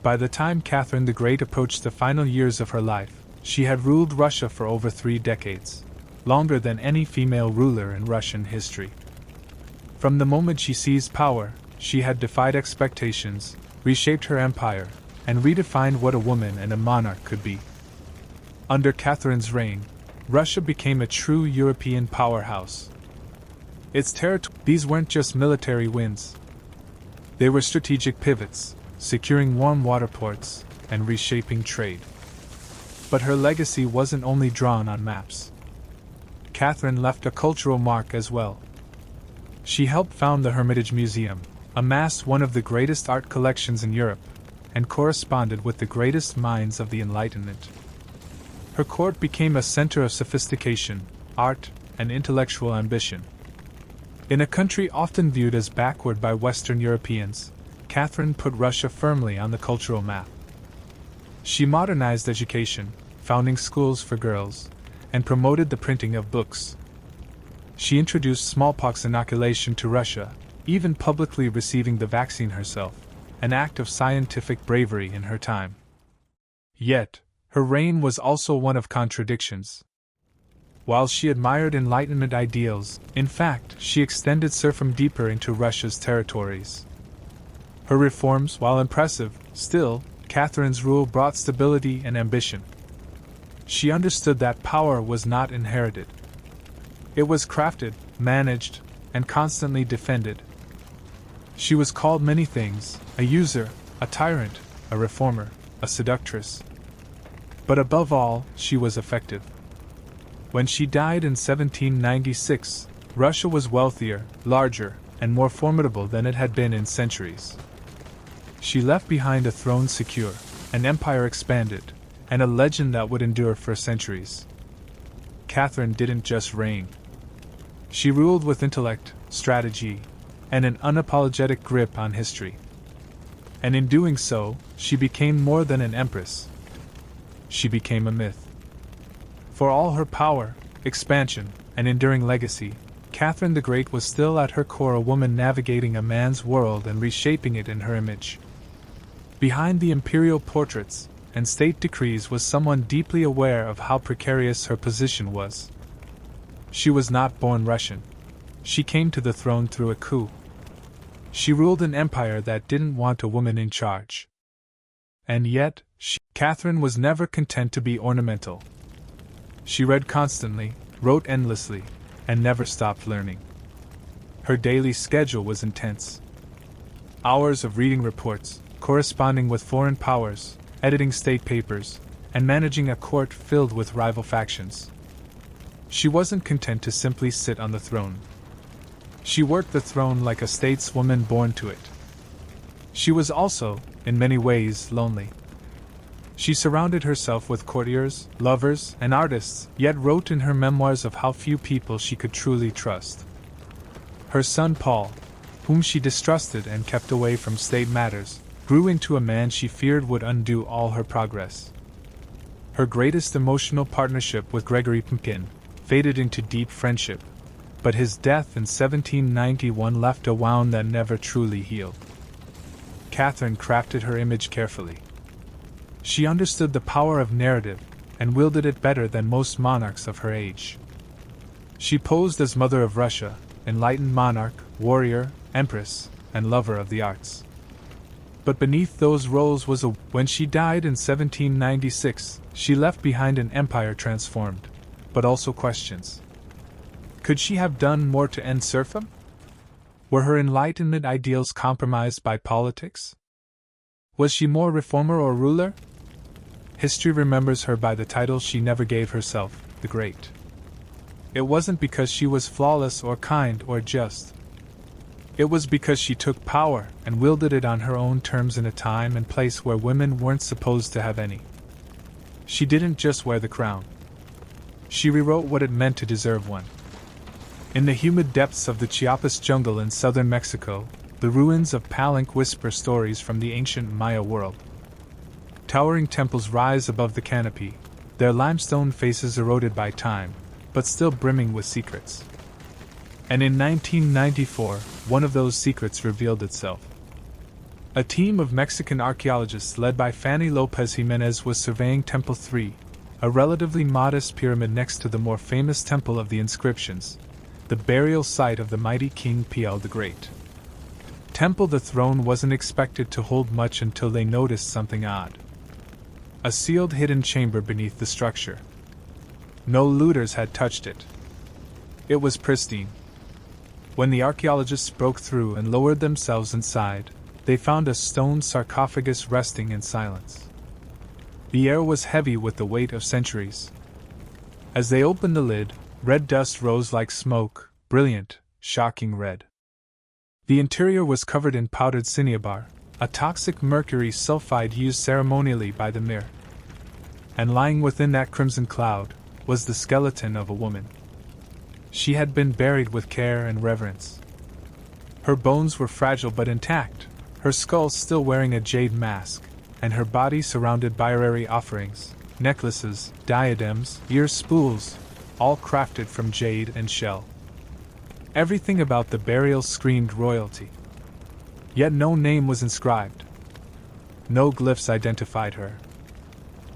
By the time Catherine the Great approached the final years of her life, she had ruled Russia for over 3 decades, longer than any female ruler in Russian history. From the moment she seized power, she had defied expectations, reshaped her empire, and redefined what a woman and a monarch could be. Under Catherine's reign, Russia became a true European powerhouse. Its these weren't just military wins. They were strategic pivots, securing warm water ports and reshaping trade. But her legacy wasn't only drawn on maps. Catherine left a cultural mark as well. She helped found the Hermitage Museum, amassed one of the greatest art collections in Europe, and corresponded with the greatest minds of the Enlightenment. Her court became a center of sophistication, art, and intellectual ambition. In a country often viewed as backward by Western Europeans, Catherine put Russia firmly on the cultural map. She modernized education, founding schools for girls, and promoted the printing of books. She introduced smallpox inoculation to Russia, even publicly receiving the vaccine herself, an act of scientific bravery in her time. Yet, her reign was also one of contradictions. While she admired Enlightenment ideals, in fact, she extended serfdom deeper into Russia's territories. Her reforms, while impressive, still, Catherine's rule brought stability and ambition. She understood that power was not inherited. It was crafted, managed, and constantly defended. She was called many things: a user, a tyrant, a reformer, a seductress. But above all, she was effective. When she died in 1796, Russia was wealthier, larger, and more formidable than it had been in centuries. She left behind a throne secure, an empire expanded, and a legend that would endure for centuries. Catherine didn't just reign. She ruled with intellect, strategy, and an unapologetic grip on history. And in doing so, she became more than an empress. She became a myth. For all her power, expansion, and enduring legacy, Catherine the Great was still at her core a woman navigating a man's world and reshaping it in her image. Behind the imperial portraits and state decrees was someone deeply aware of how precarious her position was. She was not born Russian. She came to the throne through a coup. She ruled an empire that didn't want a woman in charge. And yet, Catherine was never content to be ornamental. She read constantly, wrote endlessly, and never stopped learning. Her daily schedule was intense. Hours of reading reports, corresponding with foreign powers, editing state papers, and managing a court filled with rival factions. She wasn't content to simply sit on the throne. She worked the throne like a stateswoman born to it. She was also, in many ways, lonely. She surrounded herself with courtiers, lovers, and artists, yet wrote in her memoirs of how few people she could truly trust. Her son Paul, whom she distrusted and kept away from state matters, grew into a man she feared would undo all her progress. Her greatest emotional partnership with Gregory Pumpkin faded into deep friendship, but his death in 1791 left a wound that never truly healed. Catherine crafted her image carefully. She understood the power of narrative and wielded it better than most monarchs of her age. She posed as Mother of Russia, enlightened monarch, warrior, empress, and lover of the arts. But beneath those roles was when she died in 1796, she left behind an empire transformed, but also questions. Could she have done more to end serfdom? Were her Enlightenment ideals compromised by politics? Was she more reformer or ruler? History remembers her by the title she never gave herself, the Great. It wasn't because she was flawless or kind or just. It was because she took power and wielded it on her own terms in a time and place where women weren't supposed to have any. She didn't just wear the crown. She rewrote what it meant to deserve one. In the humid depths of the Chiapas jungle in southern Mexico, the ruins of Palenque whisper stories from the ancient Maya world. Towering temples rise above the canopy, their limestone faces eroded by time, but still brimming with secrets. And in 1994, one of those secrets revealed itself. A team of Mexican archaeologists led by Fanny Lopez Jimenez was surveying Temple 3, a relatively modest pyramid next to the more famous Temple of the Inscriptions, the burial site of the mighty King Piel the Great. Temple the throne wasn't expected to hold much until they noticed something odd. A sealed hidden chamber beneath the structure. No looters had touched it. It was pristine. When the archaeologists broke through and lowered themselves inside, they found a stone sarcophagus resting in silence. The air was heavy with the weight of centuries. As they opened the lid, red dust rose like smoke, brilliant, shocking red. The interior was covered in powdered cinnabar, a toxic mercury sulfide used ceremonially by the Mir. And lying within that crimson cloud was the skeleton of a woman. She had been buried with care and reverence. Her bones were fragile but intact, her skull still wearing a jade mask, and her body surrounded by rare offerings, necklaces, diadems, ear spools, all crafted from jade and shell. Everything about the burial screamed royalty. Yet no name was inscribed. No glyphs identified her.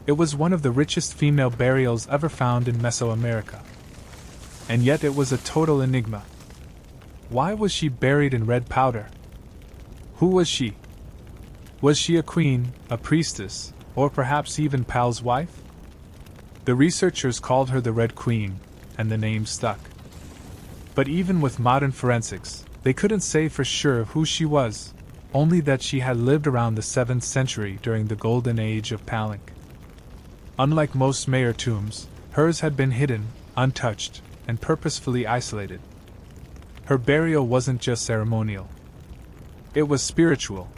It was one of the richest female burials ever found in Mesoamerica. And yet it was a total enigma. Why was she buried in red powder? Who was she? Was she a queen, a priestess, or perhaps even Pal's wife? The researchers called her the Red Queen, and the name stuck. But even with modern forensics, they couldn't say for sure who she was, only that she had lived around the 7th century during the golden age of Palenque. Unlike most Maya tombs, hers had been hidden, untouched, and purposefully isolated. Her burial wasn't just ceremonial. It was spiritual.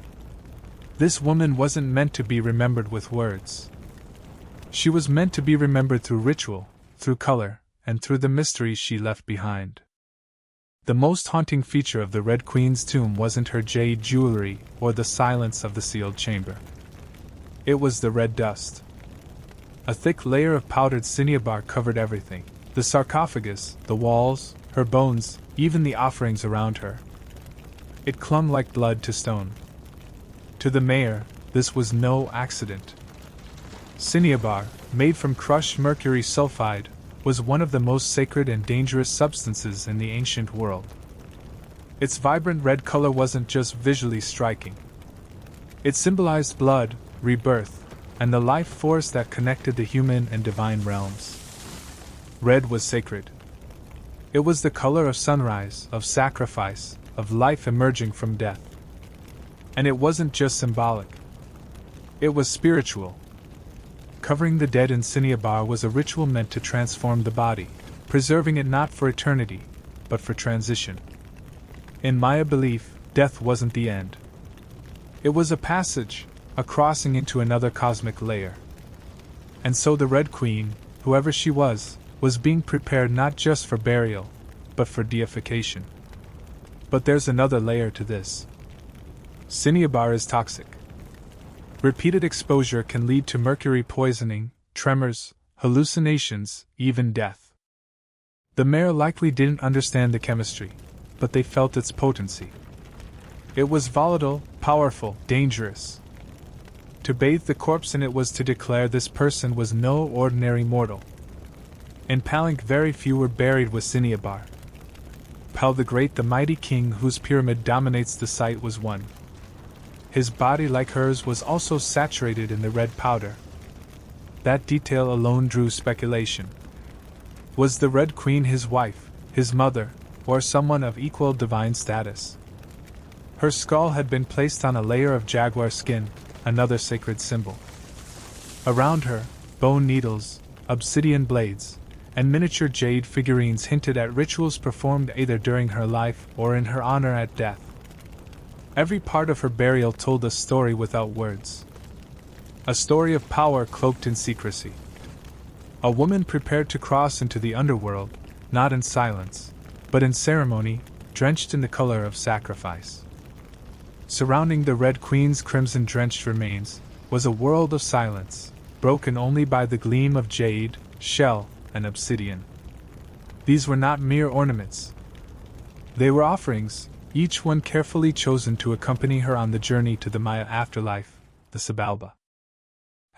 This woman wasn't meant to be remembered with words. She was meant to be remembered through ritual, through color, and through the mysteries she left behind. The most haunting feature of the Red Queen's tomb wasn't her jade jewelry or the silence of the sealed chamber. It was the red dust. A thick layer of powdered cinnabar covered everything. The sarcophagus, the walls, her bones, even the offerings around her. It clung like blood to stone. To the mayor, this was no accident. Cinnabar, made from crushed mercury sulfide, was one of the most sacred and dangerous substances in the ancient world. Its vibrant red color wasn't just visually striking. It symbolized blood, rebirth, and the life force that connected the human and divine realms. Red was sacred. It was the color of sunrise, of sacrifice, of life emerging from death. And it wasn't just symbolic. It was spiritual. Covering the dead in Cinnabar was a ritual meant to transform the body, preserving it not for eternity, but for transition. In Maya belief, death wasn't the end. It was a passage, a crossing into another cosmic layer. And so the Red Queen, whoever she was being prepared not just for burial, but for deification. But there's another layer to this. Cinnabar is toxic. Repeated exposure can lead to mercury poisoning, tremors, hallucinations, even death. The mayor likely didn't understand the chemistry, but they felt its potency. It was volatile, powerful, dangerous. To bathe the corpse in it was to declare this person was no ordinary mortal. In Palenque very few were buried with Cinnabar. Pal the Great, the mighty king whose pyramid dominates the site, was one. His body, like hers, was also saturated in the red powder. That detail alone drew speculation. Was the Red Queen his wife, his mother, or someone of equal divine status? Her skull had been placed on a layer of jaguar skin, another sacred symbol. Around her, bone needles, obsidian blades, and miniature jade figurines hinted at rituals performed either during her life or in her honor at death. Every part of her burial told a story without words. A story of power cloaked in secrecy. A woman prepared to cross into the underworld, not in silence, but in ceremony, drenched in the color of sacrifice. Surrounding the Red Queen's crimson-drenched remains was a world of silence, broken only by the gleam of jade, shell, and obsidian. These were not mere ornaments. They were offerings, each one carefully chosen to accompany her on the journey to the Maya afterlife, the Xibalba.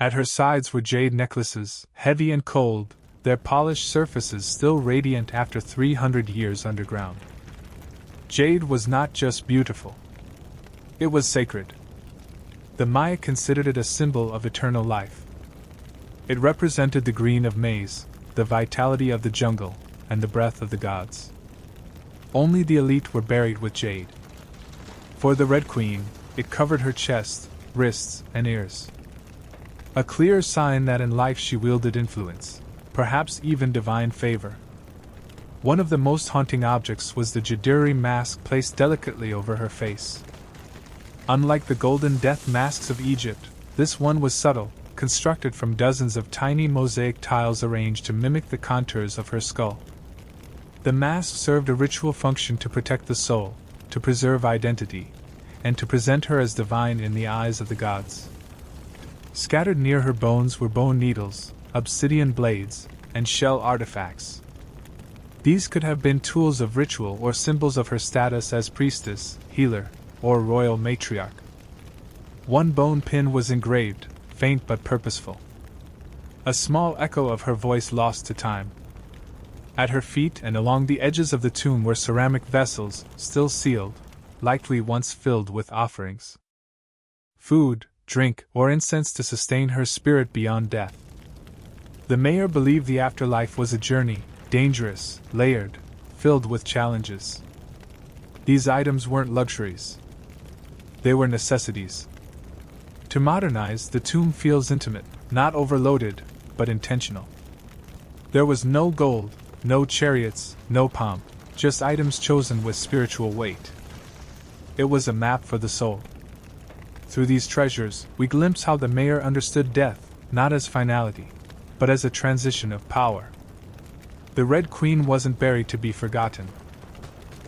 At her sides were jade necklaces, heavy and cold, their polished surfaces still radiant after 300 years underground. Jade was not just beautiful. It was sacred. The Maya considered it a symbol of eternal life. It represented the green of maize, the vitality of the jungle, and the breath of the gods. Only the elite were buried with jade. For the Red Queen, it covered her chest, wrists, and ears. A clear sign that in life she wielded influence, perhaps even divine favor. One of the most haunting objects was the Jaduri mask placed delicately over her face. Unlike the golden death masks of Egypt, this one was subtle, constructed from dozens of tiny mosaic tiles arranged to mimic the contours of her skull. The mask served a ritual function to protect the soul, to preserve identity, and to present her as divine in the eyes of the gods. Scattered near her bones were bone needles, obsidian blades, and shell artifacts. These could have been tools of ritual or symbols of her status as priestess, healer, or royal matriarch. One bone pin was engraved, faint but purposeful. A small echo of her voice lost to time. At her feet and along the edges of the tomb were ceramic vessels, still sealed, likely once filled with offerings. Food, drink, or incense to sustain her spirit beyond death. The mayor believed the afterlife was a journey, dangerous, layered, filled with challenges. These items weren't luxuries. They were necessities. To modernize, the tomb feels intimate, not overloaded, but intentional. There was no gold, no chariots, no pomp, just items chosen with spiritual weight. It was a map for the soul. Through these treasures, we glimpse how the mayor understood death, not as finality, but as a transition of power. The Red Queen wasn't buried to be forgotten.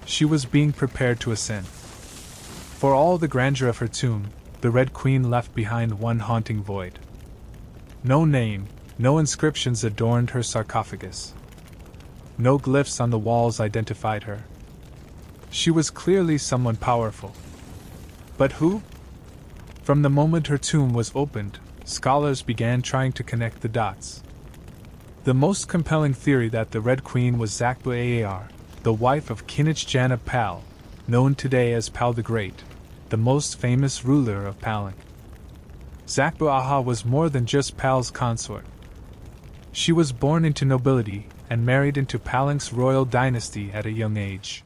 She was being prepared to ascend. For all the grandeur of her tomb, the Red Queen left behind one haunting void. No name, no inscriptions adorned her sarcophagus. No glyphs on the walls identified her. She was clearly someone powerful. But who? From the moment her tomb was opened, scholars began trying to connect the dots. The most compelling theory that the Red Queen was Zakbu Aar, the wife of Kinich Janab Pal, known today as Pal the Great, the most famous ruler of Palenque. Zakbu Aha was more than just Pal's consort. She was born into nobility and married into Palenque's royal dynasty at a young age.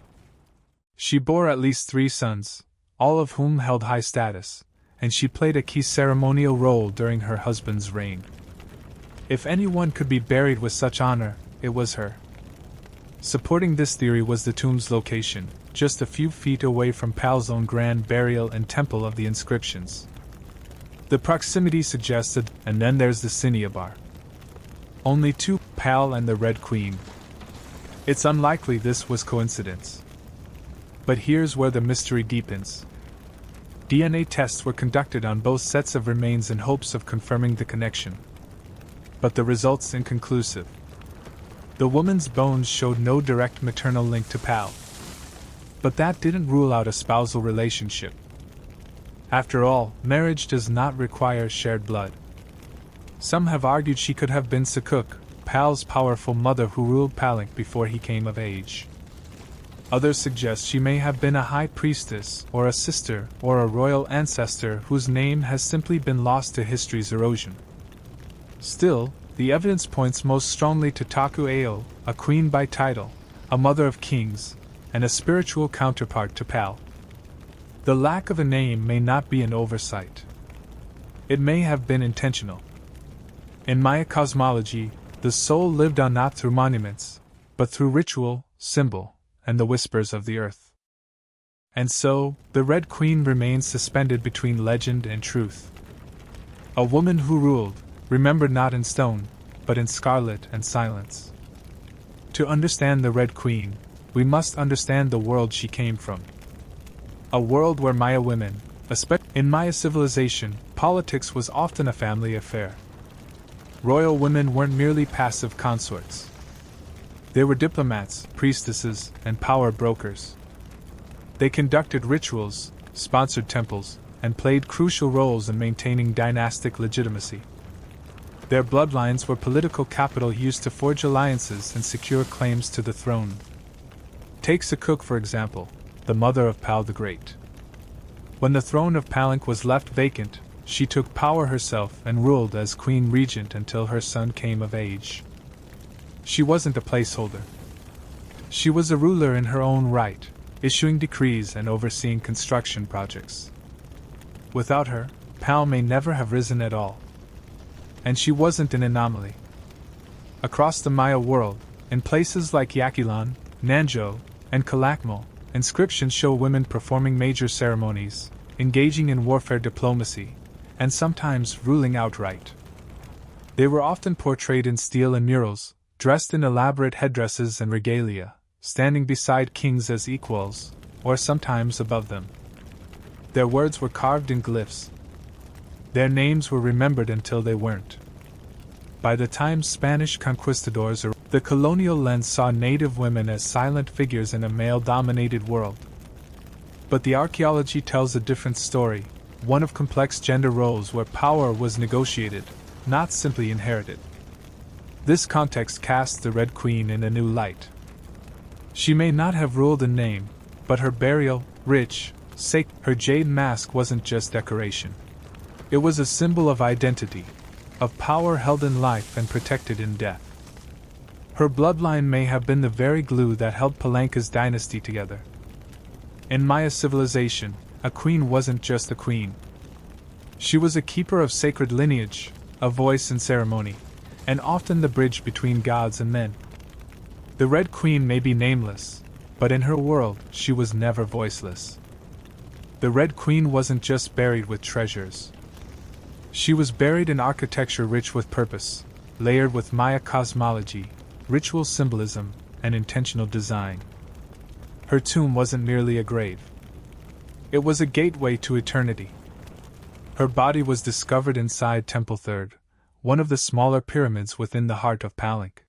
She bore at least 3 sons, all of whom held high status, and she played a key ceremonial role during her husband's reign. If anyone could be buried with such honor, it was her. Supporting this theory was the tomb's location, just a few feet away from Pal's own grand burial and temple of the inscriptions. The proximity suggested, and then there's the Cinnabar. Only two, Pal and the Red Queen. It's unlikely this was coincidence. But here's where the mystery deepens. DNA tests were conducted on both sets of remains in hopes of confirming the connection. But the results inconclusive. The woman's bones showed no direct maternal link to Pal. But that didn't rule out a spousal relationship. After all, marriage does not require shared blood. Some have argued she could have been Sekuk, Pal's powerful mother who ruled Palanque before he came of age. Others suggest she may have been a high priestess, or a sister, or a royal ancestor whose name has simply been lost to history's erosion. Still, the evidence points most strongly to Taku Ao, a queen by title, a mother of kings, and a spiritual counterpart to Pal. The lack of a name may not be an oversight. It may have been intentional. In Maya cosmology, the soul lived on not through monuments, but through ritual, symbol, and the whispers of the earth. And so, the Red Queen remains suspended between legend and truth. A woman who ruled, remembered not in stone, but in scarlet and silence. To understand the Red Queen, we must understand the world she came from. A world where Maya women, especially in Maya civilization, politics was often a family affair. Royal women weren't merely passive consorts. They were diplomats, priestesses, and power brokers. They conducted rituals, sponsored temples, and played crucial roles in maintaining dynastic legitimacy. Their bloodlines were political capital used to forge alliances and secure claims to the throne. Take Sekuk, for example, the mother of Pal the Great. When the throne of Palanque was left vacant, she took power herself and ruled as queen regent until her son came of age. She wasn't a placeholder. She was a ruler in her own right, issuing decrees and overseeing construction projects. Without her, Pal may never have risen at all. And she wasn't an anomaly. Across the Maya world, in places like Yakilan, Nanzhou, and Calakmul, inscriptions show women performing major ceremonies, engaging in warfare diplomacy, and sometimes ruling outright. They were often portrayed in stele and murals, dressed in elaborate headdresses and regalia, standing beside kings as equals, or sometimes above them. Their words were carved in glyphs. Their names were remembered until they weren't. By the time Spanish conquistadors arrived, the colonial lens saw native women as silent figures in a male-dominated world. But the archaeology tells a different story, one of complex gender roles where power was negotiated, not simply inherited. This context casts the Red Queen in a new light. She may not have ruled in name, but her burial, rich, sacred, her jade mask wasn't just decoration. It was a symbol of identity, of power held in life and protected in death. Her bloodline may have been the very glue that held Palanque's dynasty together. In Maya civilization, a queen wasn't just a queen. She was a keeper of sacred lineage, a voice in ceremony, and often the bridge between gods and men. The Red Queen may be nameless, but in her world, she was never voiceless. The Red Queen wasn't just buried with treasures. She was buried in architecture rich with purpose, layered with Maya cosmology, ritual symbolism, and intentional design. Her tomb wasn't merely a grave. It was a gateway to eternity. Her body was discovered inside Temple Third, one of the smaller pyramids within the heart of Palanque.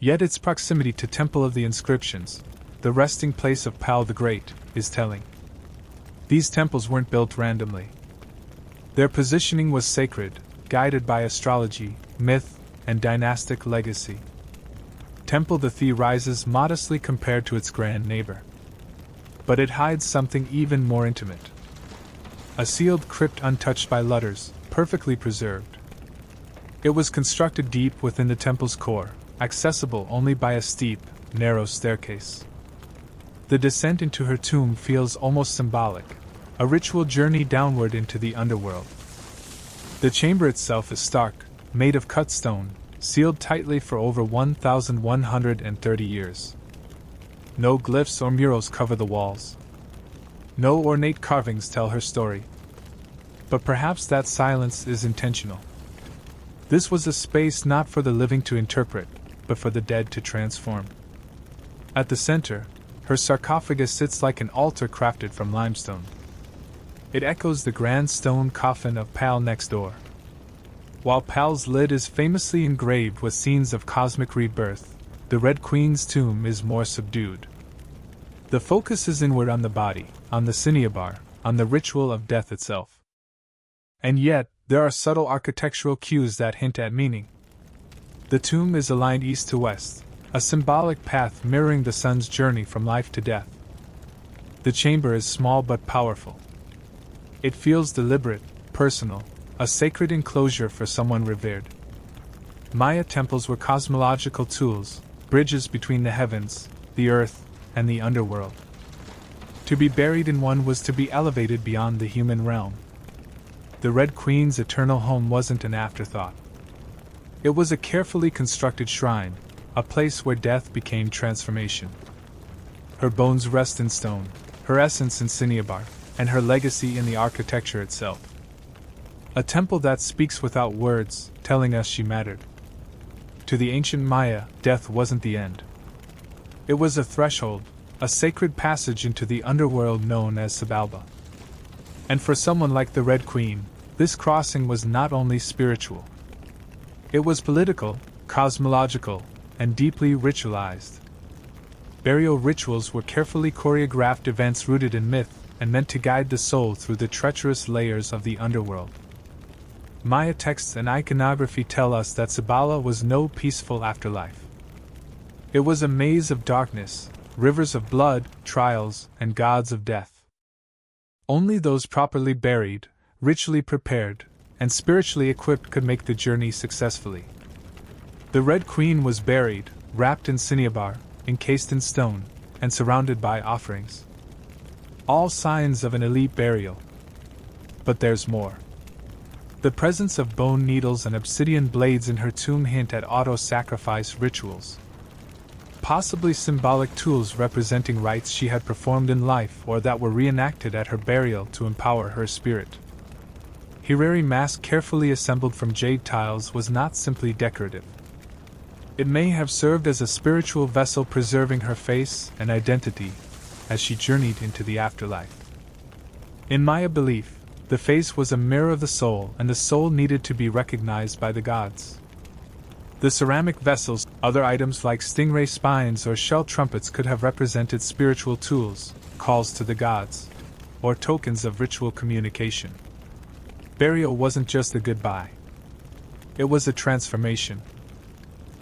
Yet its proximity to Temple of the Inscriptions, the resting place of Pal the Great, is telling. These temples weren't built randomly. Their positioning was sacred, guided by astrology, myth, and dynastic legacy. Temple the Thi rises modestly compared to its grand neighbor. But it hides something even more intimate. A sealed crypt untouched by letters, perfectly preserved. It was constructed deep within the temple's core, accessible only by a steep, narrow staircase. The descent into her tomb feels almost symbolic, a ritual journey downward into the underworld. The chamber itself is stark, made of cut stone, sealed tightly for over 1,130 years. No glyphs or murals cover the walls. No ornate carvings tell her story. But perhaps that silence is intentional. This was a space not for the living to interpret, but for the dead to transform. At the center, her sarcophagus sits like an altar crafted from limestone. It echoes the grand stone coffin of Pal next door. While Pal's lid is famously engraved with scenes of cosmic rebirth, the Red Queen's tomb is more subdued. The focus is inward on the body, on the cinnabar, on the ritual of death itself. And yet, there are subtle architectural cues that hint at meaning. The tomb is aligned east to west, a symbolic path mirroring the sun's journey from life to death. The chamber is small but powerful. It feels deliberate, personal, a sacred enclosure for someone revered. Maya temples were cosmological tools, bridges between the heavens, the earth, and the underworld. To be buried in one was to be elevated beyond the human realm. The Red Queen's eternal home wasn't an afterthought. It was a carefully constructed shrine, a place where death became transformation. Her bones rest in stone, her essence in cinnabar, and her legacy in the architecture itself. A temple that speaks without words, telling us she mattered. To the ancient Maya, death wasn't the end. It was a threshold, a sacred passage into the underworld known as Xibalba. And for someone like the Red Queen, this crossing was not only spiritual. It was political, cosmological, and deeply ritualized. Burial rituals were carefully choreographed events rooted in myth and meant to guide the soul through the treacherous layers of the underworld. Maya texts and iconography tell us that Xibalba was no peaceful afterlife. It was a maze of darkness, rivers of blood, trials, and gods of death. Only those properly buried, ritually prepared, and spiritually equipped could make the journey successfully. The Red Queen was buried, wrapped in cinnabar, encased in stone, and surrounded by offerings. All signs of an elite burial. But there's more. The presence of bone needles and obsidian blades in her tomb hint at auto-sacrifice rituals. Possibly symbolic tools representing rites she had performed in life or that were reenacted at her burial to empower her spirit. Hirari mask carefully assembled from jade tiles was not simply decorative. It may have served as a spiritual vessel preserving her face and identity as she journeyed into the afterlife. In Maya belief, the face was a mirror of the soul and the soul needed to be recognized by the gods. The ceramic vessels, other items like stingray spines or shell trumpets could have represented spiritual tools, calls to the gods, or tokens of ritual communication. Burial wasn't just a goodbye. It was a transformation.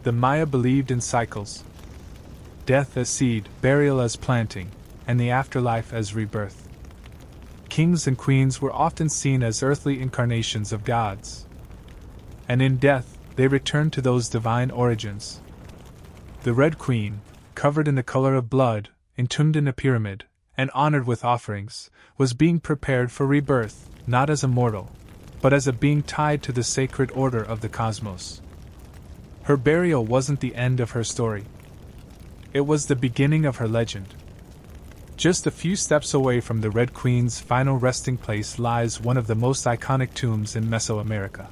The Maya believed in cycles. Death as seed, burial as planting, and the afterlife as rebirth. Kings and queens were often seen as earthly incarnations of gods. And in death, they returned to those divine origins. The Red Queen, covered in the color of blood, entombed in a pyramid, and honored with offerings, was being prepared for rebirth, not as a mortal, but as a being tied to the sacred order of the cosmos. Her burial wasn't the end of her story. It was the beginning of her legend. Just a few steps away from the Red Queen's final resting place lies one of the most iconic tombs in Mesoamerica.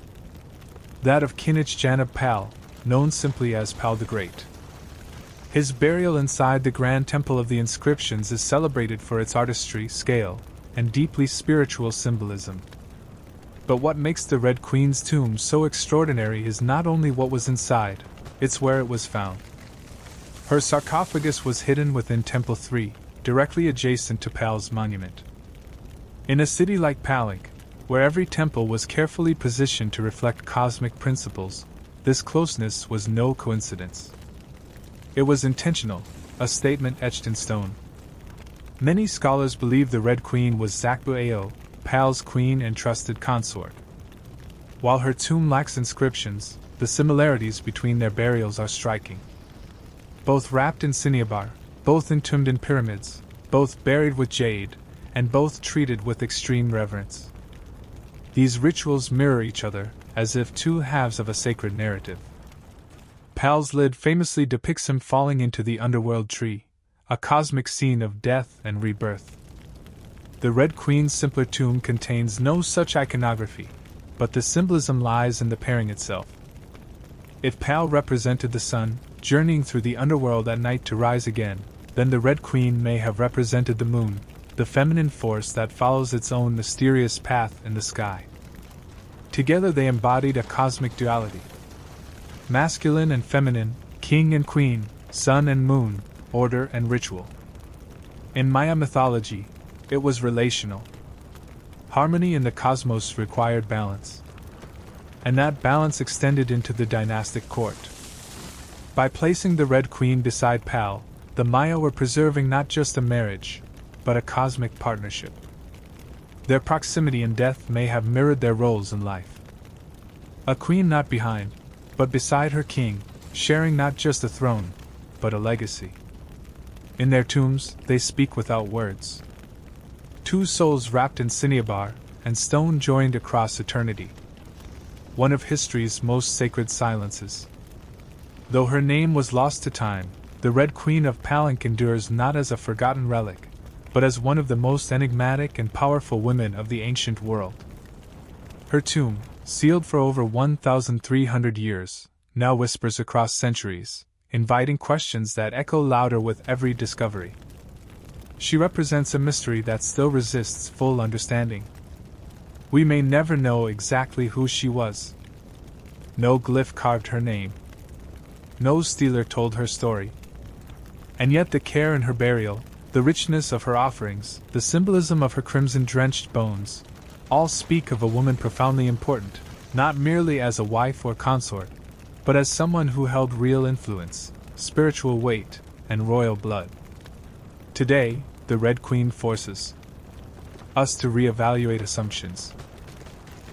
That of Kinich Pal, known simply as Pal the Great. His burial inside the Grand Temple of the Inscriptions is celebrated for its artistry, scale, and deeply spiritual symbolism. But what makes the Red Queen's tomb so extraordinary is not only what was inside, it's where it was found. Her sarcophagus was hidden within Temple 3, directly adjacent to Pal's monument. In a city like Palig, where every temple was carefully positioned to reflect cosmic principles, this closeness was no coincidence. It was intentional, a statement etched in stone. Many scholars believe the Red Queen was Zakbu Ao, Pal's queen and trusted consort. While her tomb lacks inscriptions, the similarities between their burials are striking. Both wrapped in cinnabar, both entombed in pyramids, both buried with jade, and both treated with extreme reverence. These rituals mirror each other, as if two halves of a sacred narrative. Pal's lid famously depicts him falling into the underworld tree, a cosmic scene of death and rebirth. The Red Queen's simpler tomb contains no such iconography, but the symbolism lies in the pairing itself. If Pal represented the sun, journeying through the underworld at night to rise again, then the Red Queen may have represented the moon, the feminine force that follows its own mysterious path in the sky. Together they embodied a cosmic duality. Masculine and feminine, king and queen, sun and moon, order and ritual. In Maya mythology, it was relational. Harmony in the cosmos required balance. And that balance extended into the dynastic court. By placing the Red Queen beside Pal, the Maya were preserving not just a marriage, but a cosmic partnership. Their proximity in death may have mirrored their roles in life. A queen not behind, but beside her king, sharing not just a throne, but a legacy. In their tombs, they speak without words. Two souls wrapped in cinnabar and stone joined across eternity. One of history's most sacred silences. Though her name was lost to time, the Red Queen of Palenque endures not as a forgotten relic, but as one of the most enigmatic and powerful women of the ancient world. Her tomb, sealed for over 1,300 years, now whispers across centuries, inviting questions that echo louder with every discovery. She represents a mystery that still resists full understanding. We may never know exactly who she was. No glyph carved her name. No stealer told her story. And yet the care in her burial, the richness of her offerings, the symbolism of her crimson-drenched bones, all speak of a woman profoundly important, not merely as a wife or consort, but as someone who held real influence, spiritual weight, and royal blood. Today, the Red Queen forces us to reevaluate assumptions.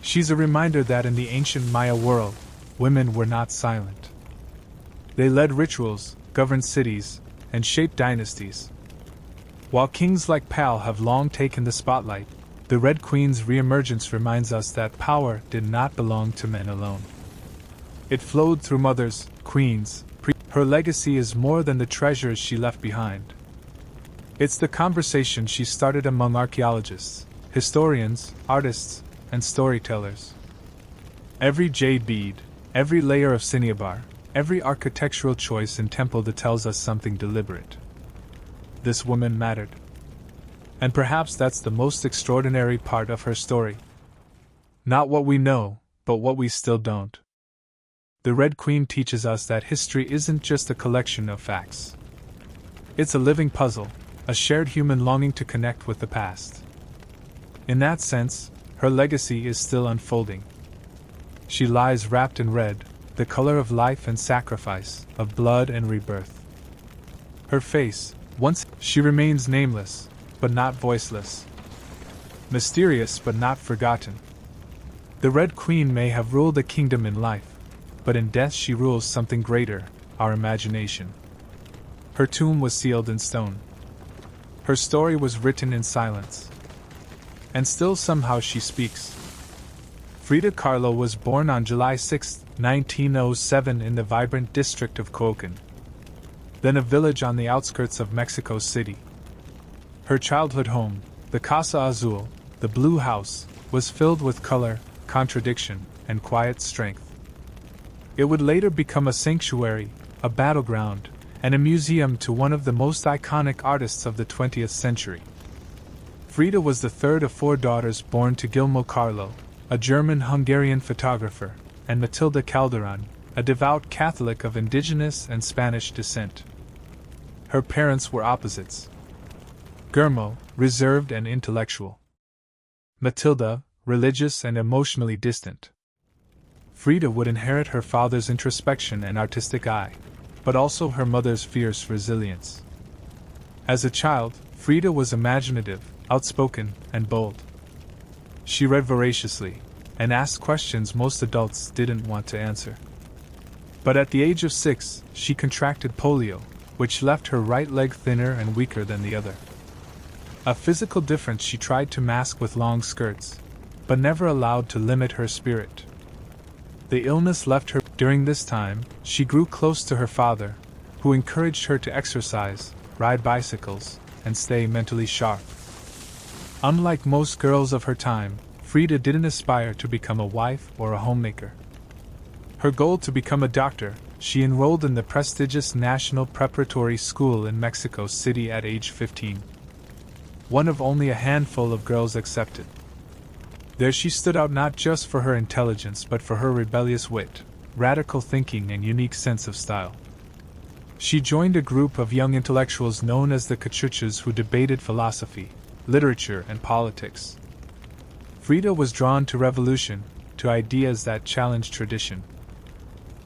She's a reminder that in the ancient Maya world, women were not silent. They led rituals, governed cities, and shaped dynasties. While kings like Pal have long taken the spotlight, the Red Queen's reemergence reminds us that power did not belong to men alone. It flowed through mothers, queens, her legacy is more than the treasures she left behind. It's the conversation she started among archaeologists, historians, artists, and storytellers. Every jade bead, every layer of cinnabar, every architectural choice in Temple tells us something deliberate. This woman mattered. And perhaps that's the most extraordinary part of her story. Not what we know, but what we still don't. The Red Queen teaches us that history isn't just a collection of facts. It's a living puzzle, a shared human longing to connect with the past. In that sense, her legacy is still unfolding. She lies wrapped in red, the color of life and sacrifice, of blood and rebirth. Her face, once she remains nameless, but not voiceless. Mysterious but not forgotten. The Red Queen may have ruled a kingdom in life, but in death she rules something greater, our imagination. Her tomb was sealed in stone. Her story was written in silence. And still somehow she speaks. Frida Kahlo was born on July 6, 1907 in the vibrant district of Coyoacán, then a village on the outskirts of Mexico City. Her childhood home, the Casa Azul, the Blue House, was filled with color, contradiction, and quiet strength. It would later become a sanctuary, a battleground, and a museum to one of the most iconic artists of the 20th century. Frida was the third of four daughters born to Guillermo Carlo, a German-Hungarian photographer, and Matilda Calderon, a devout Catholic of indigenous and Spanish descent. Her parents were opposites. Guillermo, reserved and intellectual. Matilda, religious and emotionally distant. Frida would inherit her father's introspection and artistic eye, but also her mother's fierce resilience. As a child, Frida was imaginative, outspoken, and bold. She read voraciously, and asked questions most adults didn't want to answer. But at the age of 6, she contracted polio, which left her right leg thinner and weaker than the other. A physical difference she tried to mask with long skirts, but never allowed to limit her spirit. The illness left her. During this time, she grew close to her father, who encouraged her to exercise, ride bicycles, and stay mentally sharp. Unlike most girls of her time, Frida didn't aspire to become a wife or a homemaker. Her goal to become a doctor, she enrolled in the prestigious National Preparatory School in Mexico City at age 15. One of only a handful of girls accepted. There she stood out not just for her intelligence but for her rebellious wit, radical thinking, and unique sense of style. She joined a group of young intellectuals known as the Cachuchas who debated philosophy, literature, and politics. Frida was drawn to revolution, to ideas that challenged tradition.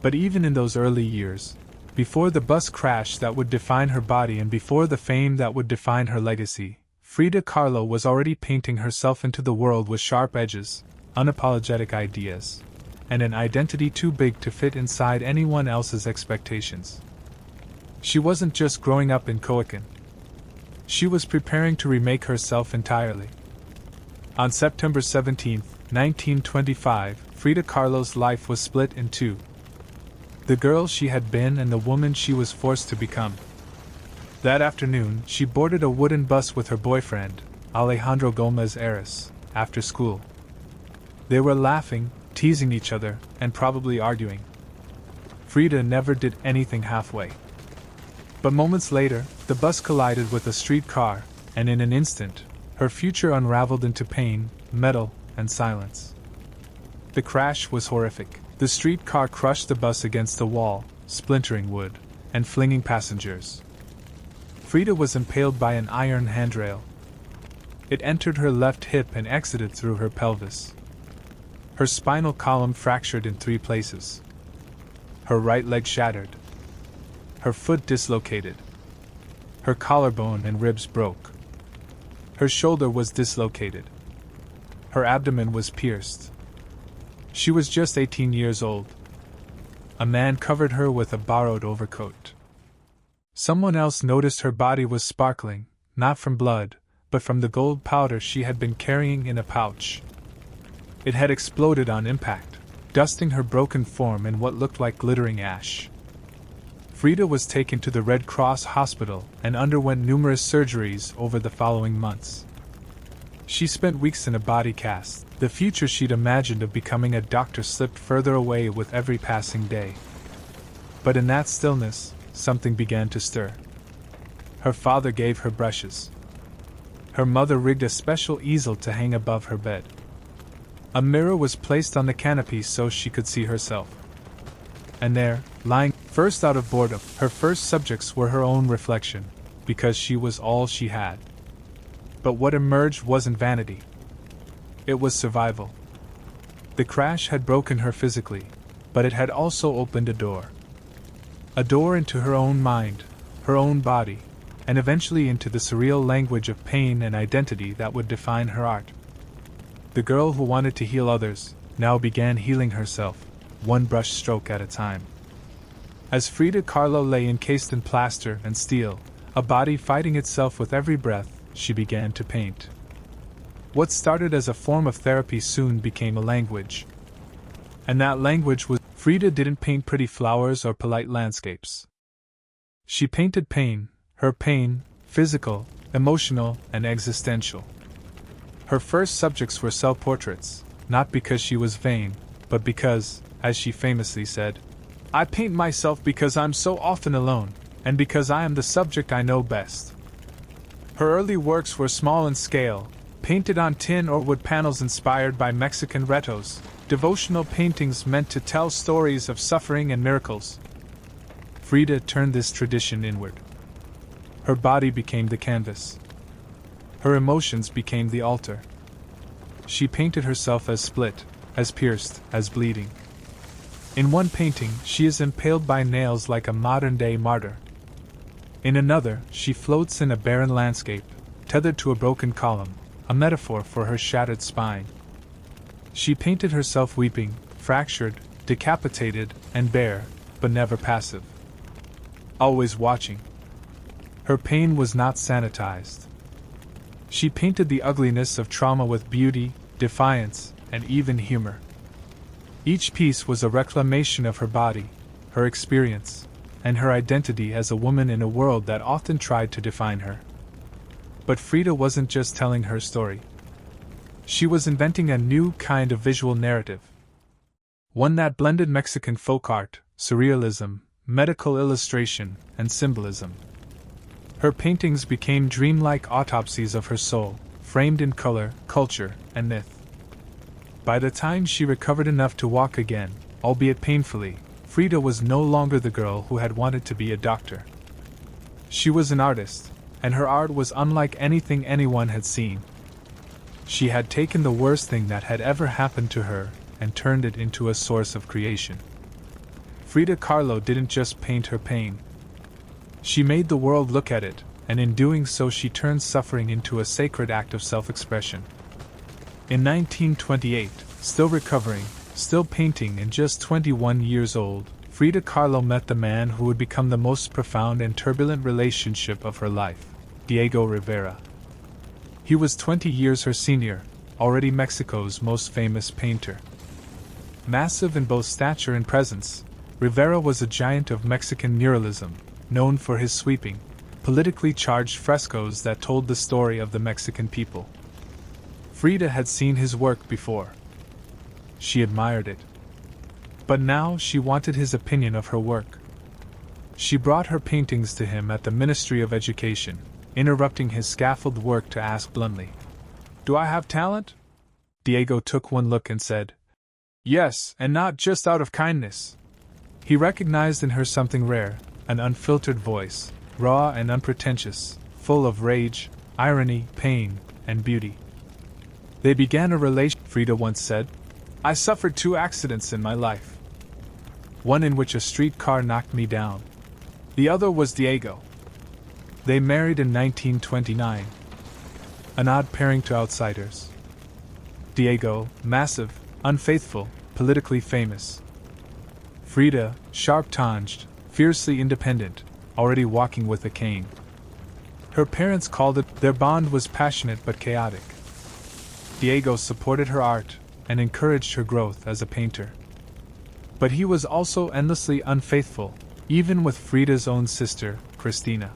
But even in those early years, before the bus crash that would define her body and before the fame that would define her legacy, Frida Kahlo was already painting herself into the world with sharp edges, unapologetic ideas, and an identity too big to fit inside anyone else's expectations. She wasn't just growing up in Coyoacán. She was preparing to remake herself entirely. On September 17, 1925, Frida Kahlo's life was split in two. The girl she had been and the woman she was forced to become. That afternoon, she boarded a wooden bus with her boyfriend, Alejandro Gomez Ares, after school. They were laughing, teasing each other, and probably arguing. Frida never did anything halfway. But moments later, the bus collided with a streetcar, and in an instant, her future unraveled into pain, metal, and silence. The crash was horrific. The streetcar crushed the bus against the wall, splintering wood, and flinging passengers. Frida was impaled by an iron handrail. It entered her left hip and exited through her pelvis. Her spinal column fractured in 3 places. Her right leg shattered. Her foot dislocated. Her collarbone and ribs broke. Her shoulder was dislocated. Her abdomen was pierced. She was just 18 years old. A man covered her with a borrowed overcoat. Someone else noticed her body was sparkling, not from blood, but from the gold powder she had been carrying in a pouch. It had exploded on impact, dusting her broken form in what looked like glittering ash. Frida was taken to the Red Cross hospital and underwent numerous surgeries over the following months. She spent weeks in a body cast. The future she'd imagined of becoming a doctor slipped further away with every passing day. But in that stillness, something began to stir. Her father gave her brushes. Her mother rigged a special easel to hang above her bed. A mirror was placed on the canopy so she could see herself. And there, lying, first out of boredom, her first subjects were her own reflection, because she was all she had. But what emerged wasn't vanity. It was survival. The crash had broken her physically, but it had also opened a door. A door into her own mind, her own body, and eventually into the surreal language of pain and identity that would define her art. The girl who wanted to heal others now began healing herself, one brush stroke at a time. As Frida Kahlo lay encased in plaster and steel, a body fighting itself with every breath, she began to paint. What started as a form of therapy soon became a language. And that language was, Frida didn't paint pretty flowers or polite landscapes. She painted pain, her pain, physical, emotional, and existential. Her first subjects were self-portraits, not because she was vain, but because, as she famously said, "I paint myself because I'm so often alone, and because I am the subject I know best." Her early works were small in scale, painted on tin or wood panels inspired by Mexican retos, devotional paintings meant to tell stories of suffering and miracles. Frida turned this tradition inward. Her body became the canvas. Her emotions became the altar. She painted herself as split, as pierced, as bleeding. In one painting, she is impaled by nails like a modern-day martyr. In another, she floats in a barren landscape, tethered to a broken column, a metaphor for her shattered spine. She painted herself weeping, fractured, decapitated, and bare, but never passive. Always watching. Her pain was not sanitized. She painted the ugliness of trauma with beauty, defiance, and even humor. Each piece was a reclamation of her body, her experience, and her identity as a woman in a world that often tried to define her. But Frida wasn't just telling her story. She was inventing a new kind of visual narrative. One that blended Mexican folk art, surrealism, medical illustration, and symbolism. Her paintings became dreamlike autopsies of her soul, framed in color, culture, and myth. By the time she recovered enough to walk again, albeit painfully, Frida was no longer the girl who had wanted to be a doctor. She was an artist, and her art was unlike anything anyone had seen. She had taken the worst thing that had ever happened to her and turned it into a source of creation. Frida Kahlo didn't just paint her pain. She made the world look at it, and in doing so she turned suffering into a sacred act of self-expression. In 1928, still recovering, still painting and just 21 years old, Frida Kahlo met the man who would become the most profound and turbulent relationship of her life, Diego Rivera. He was 20 years her senior, already Mexico's most famous painter. Massive in both stature and presence, Rivera was a giant of Mexican muralism, known for his sweeping, politically charged frescoes that told the story of the Mexican people. Frida had seen his work before. She admired it. But now she wanted his opinion of her work. She brought her paintings to him at the Ministry of Education, interrupting his scaffold work to ask bluntly, "Do I have talent?" Diego took one look and said, "Yes, and not just out of kindness." He recognized in her something rare, an unfiltered voice, raw and unpretentious, full of rage, irony, pain, and beauty. They began a relation, Frida once said. "I suffered 2 accidents in my life. One in which a streetcar knocked me down. The other was Diego." They married in 1929. An odd pairing to outsiders. Diego, massive, unfaithful, politically famous. Frida, sharp-tongued, fiercely independent, already walking with a cane. Her parents called it, their bond was passionate but chaotic. Diego supported her art and encouraged her growth as a painter. But he was also endlessly unfaithful, even with Frida's own sister, Cristina.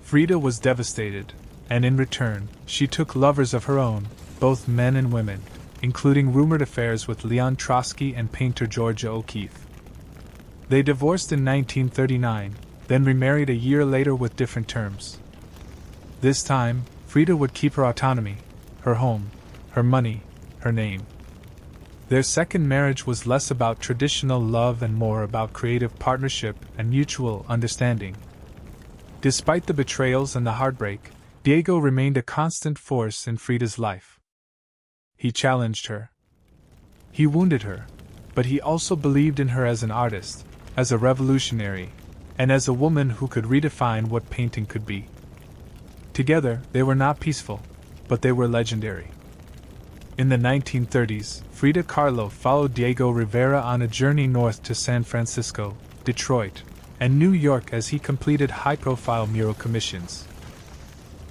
Frida was devastated, and in return, she took lovers of her own, both men and women, including rumored affairs with Leon Trotsky and painter Georgia O'Keeffe. They divorced in 1939, then remarried a year later with different terms. This time, Frida would keep her autonomy, her home, her money, her name. Their second marriage was less about traditional love and more about creative partnership and mutual understanding. Despite the betrayals and the heartbreak, Diego remained a constant force in Frida's life. He challenged her. He wounded her, but he also believed in her as an artist, as a revolutionary, and as a woman who could redefine what painting could be. Together, they were not peaceful, but they were legendary. In the 1930s, Frida Kahlo followed Diego Rivera on a journey north to San Francisco, Detroit, and New York as he completed high-profile mural commissions.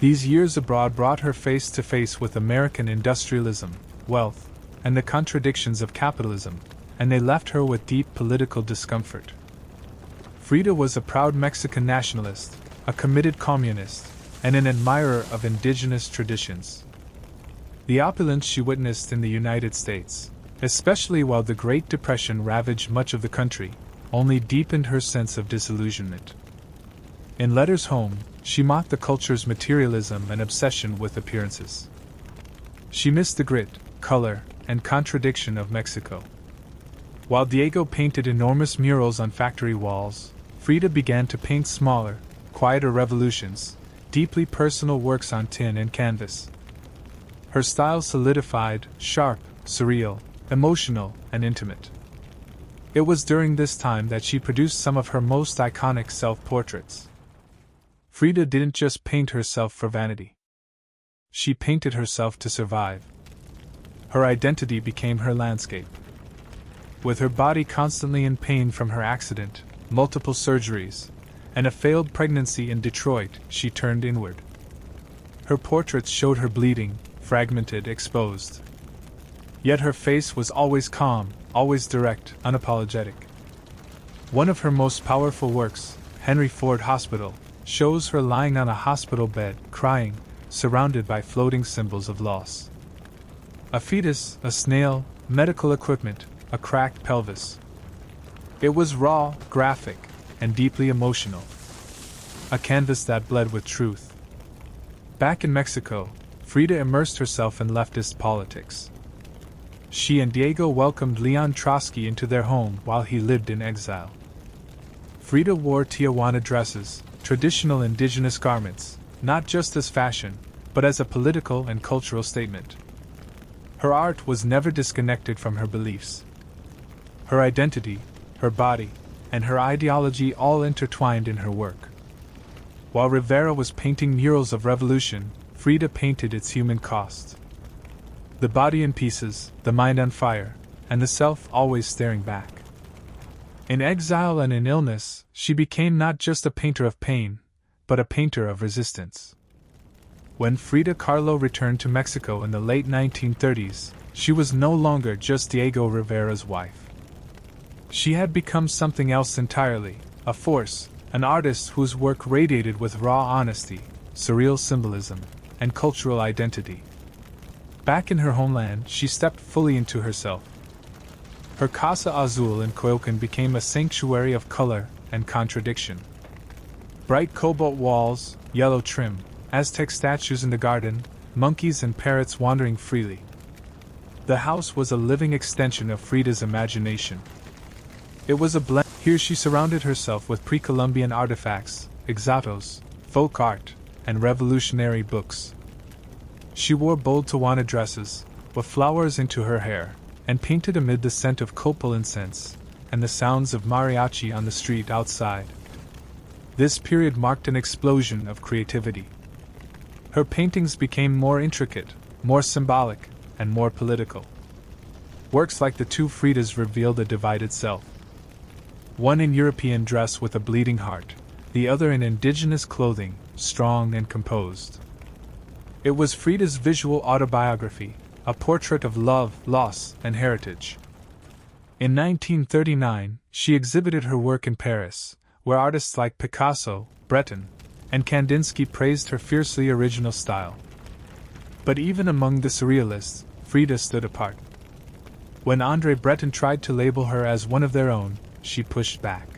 These years abroad brought her face to face with American industrialism, wealth, and the contradictions of capitalism, and they left her with deep political discomfort. Frida was a proud Mexican nationalist, a committed communist, and an admirer of indigenous traditions. The opulence she witnessed in the United States, especially while the Great Depression ravaged much of the country, only deepened her sense of disillusionment. In letters home, she mocked the culture's materialism and obsession with appearances. She missed the grit, color, and contradiction of Mexico. While Diego painted enormous murals on factory walls, Frida began to paint smaller, quieter revolutions, deeply personal works on tin and canvas. Her style solidified, sharp, surreal, emotional, and intimate. It was during this time that she produced some of her most iconic self-portraits. Frida didn't just paint herself for vanity. She painted herself to survive. Her identity became her landscape. With her body constantly in pain from her accident, multiple surgeries, and a failed pregnancy in Detroit, she turned inward. Her portraits showed her bleeding, fragmented, exposed. Yet her face was always calm, always direct, unapologetic. One of her most powerful works, Henry Ford Hospital, shows her lying on a hospital bed, crying, surrounded by floating symbols of loss. A fetus, a snail, medical equipment, a cracked pelvis. It was raw, graphic, and deeply emotional. A canvas that bled with truth. Back in Mexico, Frida immersed herself in leftist politics. She and Diego welcomed Leon Trotsky into their home while he lived in exile. Frida wore Tijuana dresses, traditional indigenous garments, not just as fashion, but as a political and cultural statement. Her art was never disconnected from her beliefs. Her identity, her body, and her ideology all intertwined in her work. While Rivera was painting murals of revolution, Frida painted its human cost. The body in pieces, the mind on fire, and the self always staring back. In exile and in illness, she became not just a painter of pain, but a painter of resistance. When Frida Kahlo returned to Mexico in the late 1930s, she was no longer just Diego Rivera's wife. She had become something else entirely, a force, an artist whose work radiated with raw honesty, surreal symbolism, and cultural identity. Back in her homeland, she stepped fully into herself. Her Casa Azul in Coyoacán became a sanctuary of color and contradiction. Bright cobalt walls, yellow trim, Aztec statues in the garden, monkeys and parrots wandering freely. The house was a living extension of Frida's imagination. It was a blend. Here she surrounded herself with pre-Columbian artifacts, exotos, folk art, and revolutionary books. She wore bold Tijuana dresses, with flowers into her hair, and painted amid the scent of copal incense, and the sounds of mariachi on the street outside. This period marked an explosion of creativity. Her paintings became more intricate, more symbolic, and more political. Works like the two Fridas revealed a divided self. One in European dress with a bleeding heart, the other in indigenous clothing, strong and composed. It was Frida's visual autobiography, a portrait of love, loss, and heritage. In 1939, she exhibited her work in Paris, where artists like Picasso, Breton, and Kandinsky praised her fiercely original style. But even among the surrealists, Frida stood apart. When André Breton tried to label her as one of their own, she pushed back.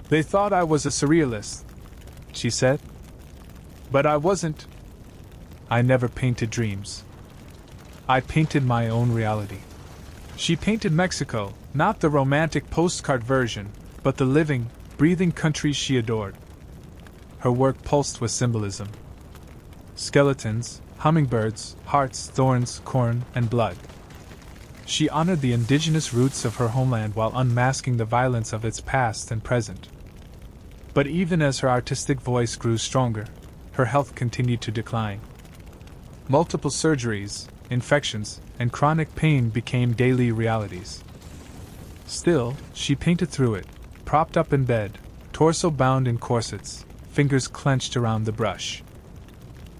"They thought I was a surrealist," she said. "But I wasn't. I never painted dreams. I painted my own reality." She painted Mexico, not the romantic postcard version, but the living, breathing country she adored. Her work pulsed with symbolism. Skeletons, hummingbirds, hearts, thorns, corn, and blood. She honored the indigenous roots of her homeland while unmasking the violence of its past and present. But even as her artistic voice grew stronger, her health continued to decline. Multiple surgeries, infections, and chronic pain became daily realities. Still, she painted through it, propped up in bed, torso bound in corsets, fingers clenched around the brush.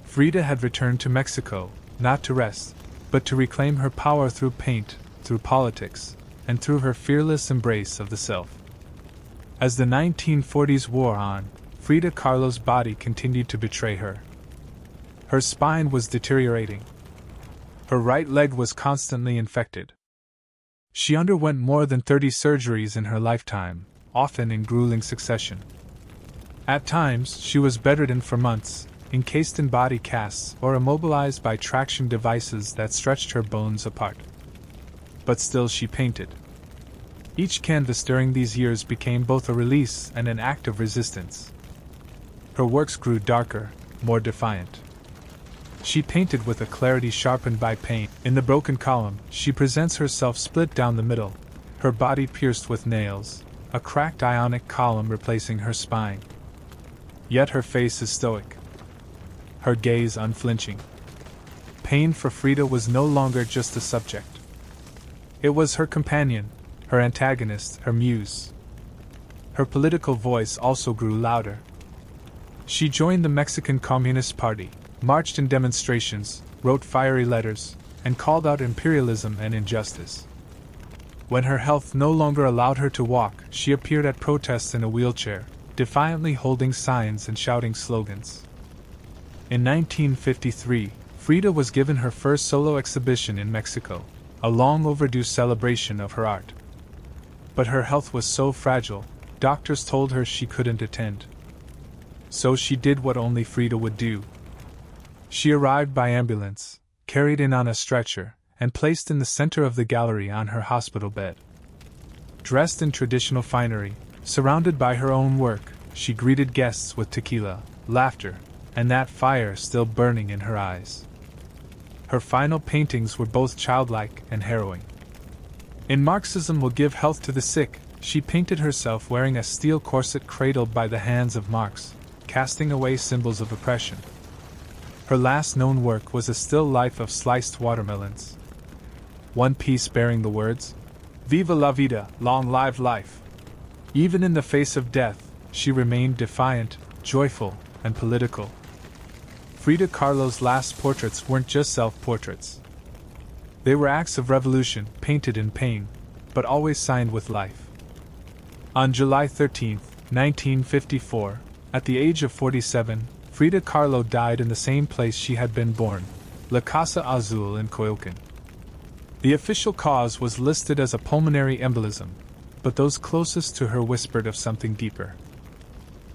Frida had returned to Mexico, not to rest, but to reclaim her power through paint, through politics, and through her fearless embrace of the self. As the 1940s wore on, Frida Kahlo's body continued to betray her. Her spine was deteriorating. Her right leg was constantly infected. She underwent more than 30 surgeries in her lifetime, often in grueling succession. At times, she was bedridden for months, encased in body casts or immobilized by traction devices that stretched her bones apart. But still she painted. Each canvas during these years became both a release and an act of resistance. Her works grew darker, more defiant. She painted with a clarity sharpened by pain. In The Broken Column, she presents herself split down the middle, her body pierced with nails, a cracked ionic column replacing her spine. Yet her face is stoic, her gaze unflinching. Pain for Frida was no longer just a subject. It was her companion, her antagonist, her muse. Her political voice also grew louder. She joined the Mexican Communist Party, marched in demonstrations, wrote fiery letters, and called out imperialism and injustice. When her health no longer allowed her to walk, she appeared at protests in a wheelchair, defiantly holding signs and shouting slogans. In 1953, Frida was given her first solo exhibition in Mexico, a long overdue celebration of her art. But her health was so fragile, doctors told her she couldn't attend. So she did what only Frida would do. She arrived by ambulance, carried in on a stretcher, and placed in the center of the gallery on her hospital bed. Dressed in traditional finery, surrounded by her own work, she greeted guests with tequila, laughter, and that fire still burning in her eyes. Her final paintings were both childlike and harrowing. In Marxism Will Give Health to the Sick, she painted herself wearing a steel corset cradled by the hands of Marx, casting away symbols of oppression. Her last known work was a still life of sliced watermelons. One piece bearing the words, "Viva la vida, long live life." Even in the face of death, she remained defiant, joyful, and political. Frida Kahlo's last portraits weren't just self-portraits. They were acts of revolution, painted in pain, but always signed with life. On July 13, 1954, at the age of 47, Frida Kahlo died in the same place she had been born, La Casa Azul in Coyoacán. The official cause was listed as a pulmonary embolism, but those closest to her whispered of something deeper.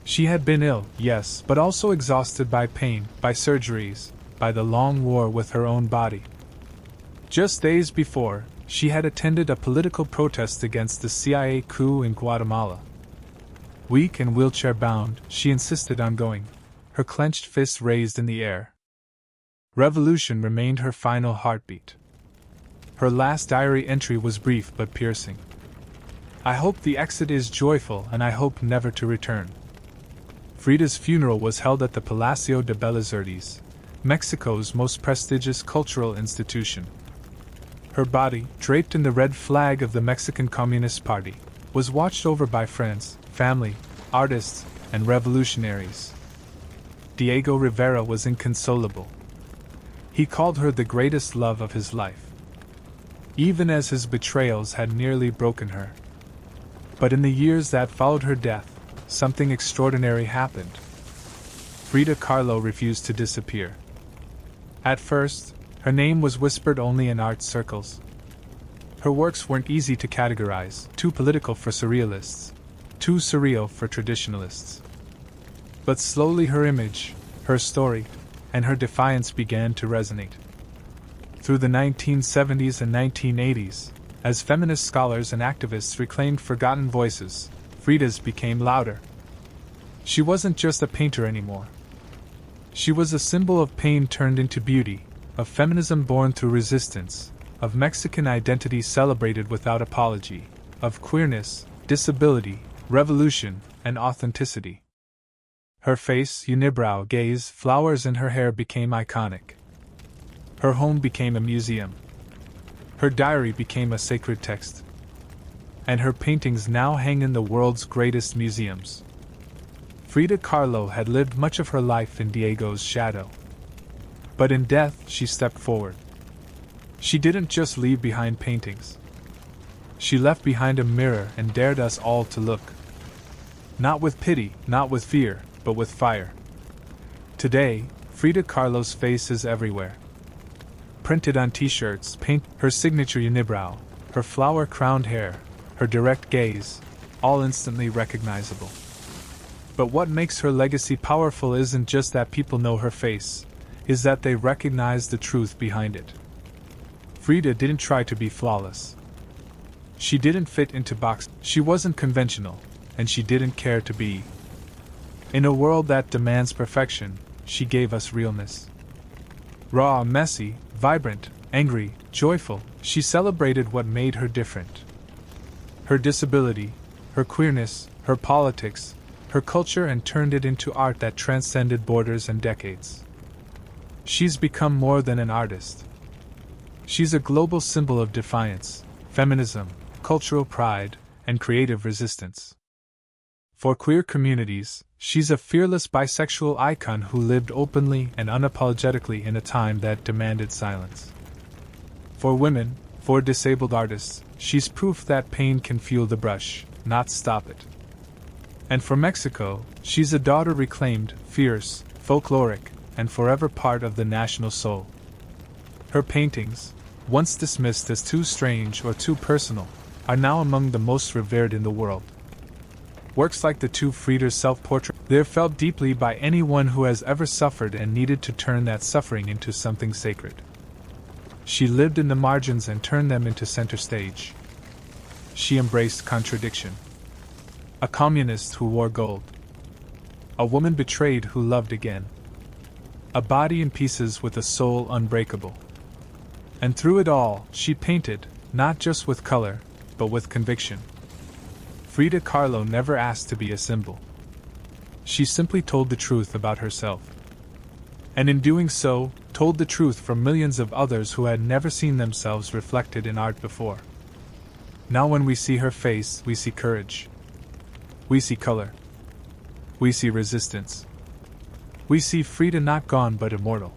She had been ill, yes, but also exhausted by pain, by surgeries, by the long war with her own body. Just days before, she had attended a political protest against the CIA coup in Guatemala. Weak and wheelchair-bound, she insisted on going, her clenched fists raised in the air. Revolution remained her final heartbeat. Her last diary entry was brief but piercing. "I hope the exit is joyful and I hope never to return." Frida's funeral was held at the Palacio de Bellas Artes, Mexico's most prestigious cultural institution. Her body, draped in the red flag of the Mexican Communist Party, was watched over by friends, family, artists, and revolutionaries. Diego Rivera was inconsolable. He called her the greatest love of his life, even as his betrayals had nearly broken her. But in the years that followed her death, something extraordinary happened. Frida Kahlo refused to disappear. At first, her name was whispered only in art circles. Her works weren't easy to categorize, too political for surrealists, too surreal for traditionalists. But slowly her image, her story, and her defiance began to resonate. Through the 1970s and 1980s, as feminist scholars and activists reclaimed forgotten voices, Frida's became louder. She wasn't just a painter anymore. She was a symbol of pain turned into beauty, of feminism born through resistance, of Mexican identity celebrated without apology, of queerness, disability, revolution, and authenticity. Her face, unibrow gaze, flowers in her hair became iconic. Her home became a museum. Her diary became a sacred text. And her paintings now hang in the world's greatest museums. Frida Kahlo had lived much of her life in Diego's shadow. But in death, she stepped forward. She didn't just leave behind paintings. She left behind a mirror and dared us all to look. Not with pity, not with fear, but with fire. Today, Frida Kahlo's face is everywhere. Printed on t-shirts, paint, her signature unibrow, her flower-crowned hair, her direct gaze, all instantly recognizable. But what makes her legacy powerful isn't just that people know her face, is that they recognize the truth behind it. Frida didn't try to be flawless. She didn't fit into boxes. She wasn't conventional, and she didn't care to be. In a world that demands perfection, she gave us realness. Raw, messy, vibrant, angry, joyful, she celebrated what made her different. Her disability, her queerness, her politics, her culture, and turned it into art that transcended borders and decades. She's become more than an artist. She's a global symbol of defiance, feminism, cultural pride, and creative resistance. For queer communities, She's a fearless bisexual icon who lived openly and unapologetically in a time that demanded silence. For women, for disabled artists, she's proof that pain can fuel the brush, not stop it. And for Mexico, she's a daughter reclaimed, fierce, folkloric, and forever part of the national soul. Her paintings, once dismissed as too strange or too personal, are now among the most revered in the world. Works like the two Frida's self-portrait, they're felt deeply by anyone who has ever suffered and needed to turn that suffering into something sacred. She lived in the margins and turned them into center stage. She embraced contradiction. A communist who wore gold. A woman betrayed who loved again. A body in pieces with a soul unbreakable. And through it all, she painted, not just with color, but with conviction. Frida Kahlo never asked to be a symbol. She simply told the truth about herself. And in doing so, told the truth for millions of others who had never seen themselves reflected in art before. Now when we see her face, we see courage. We see color. We see resistance. We see Frida not gone but immortal.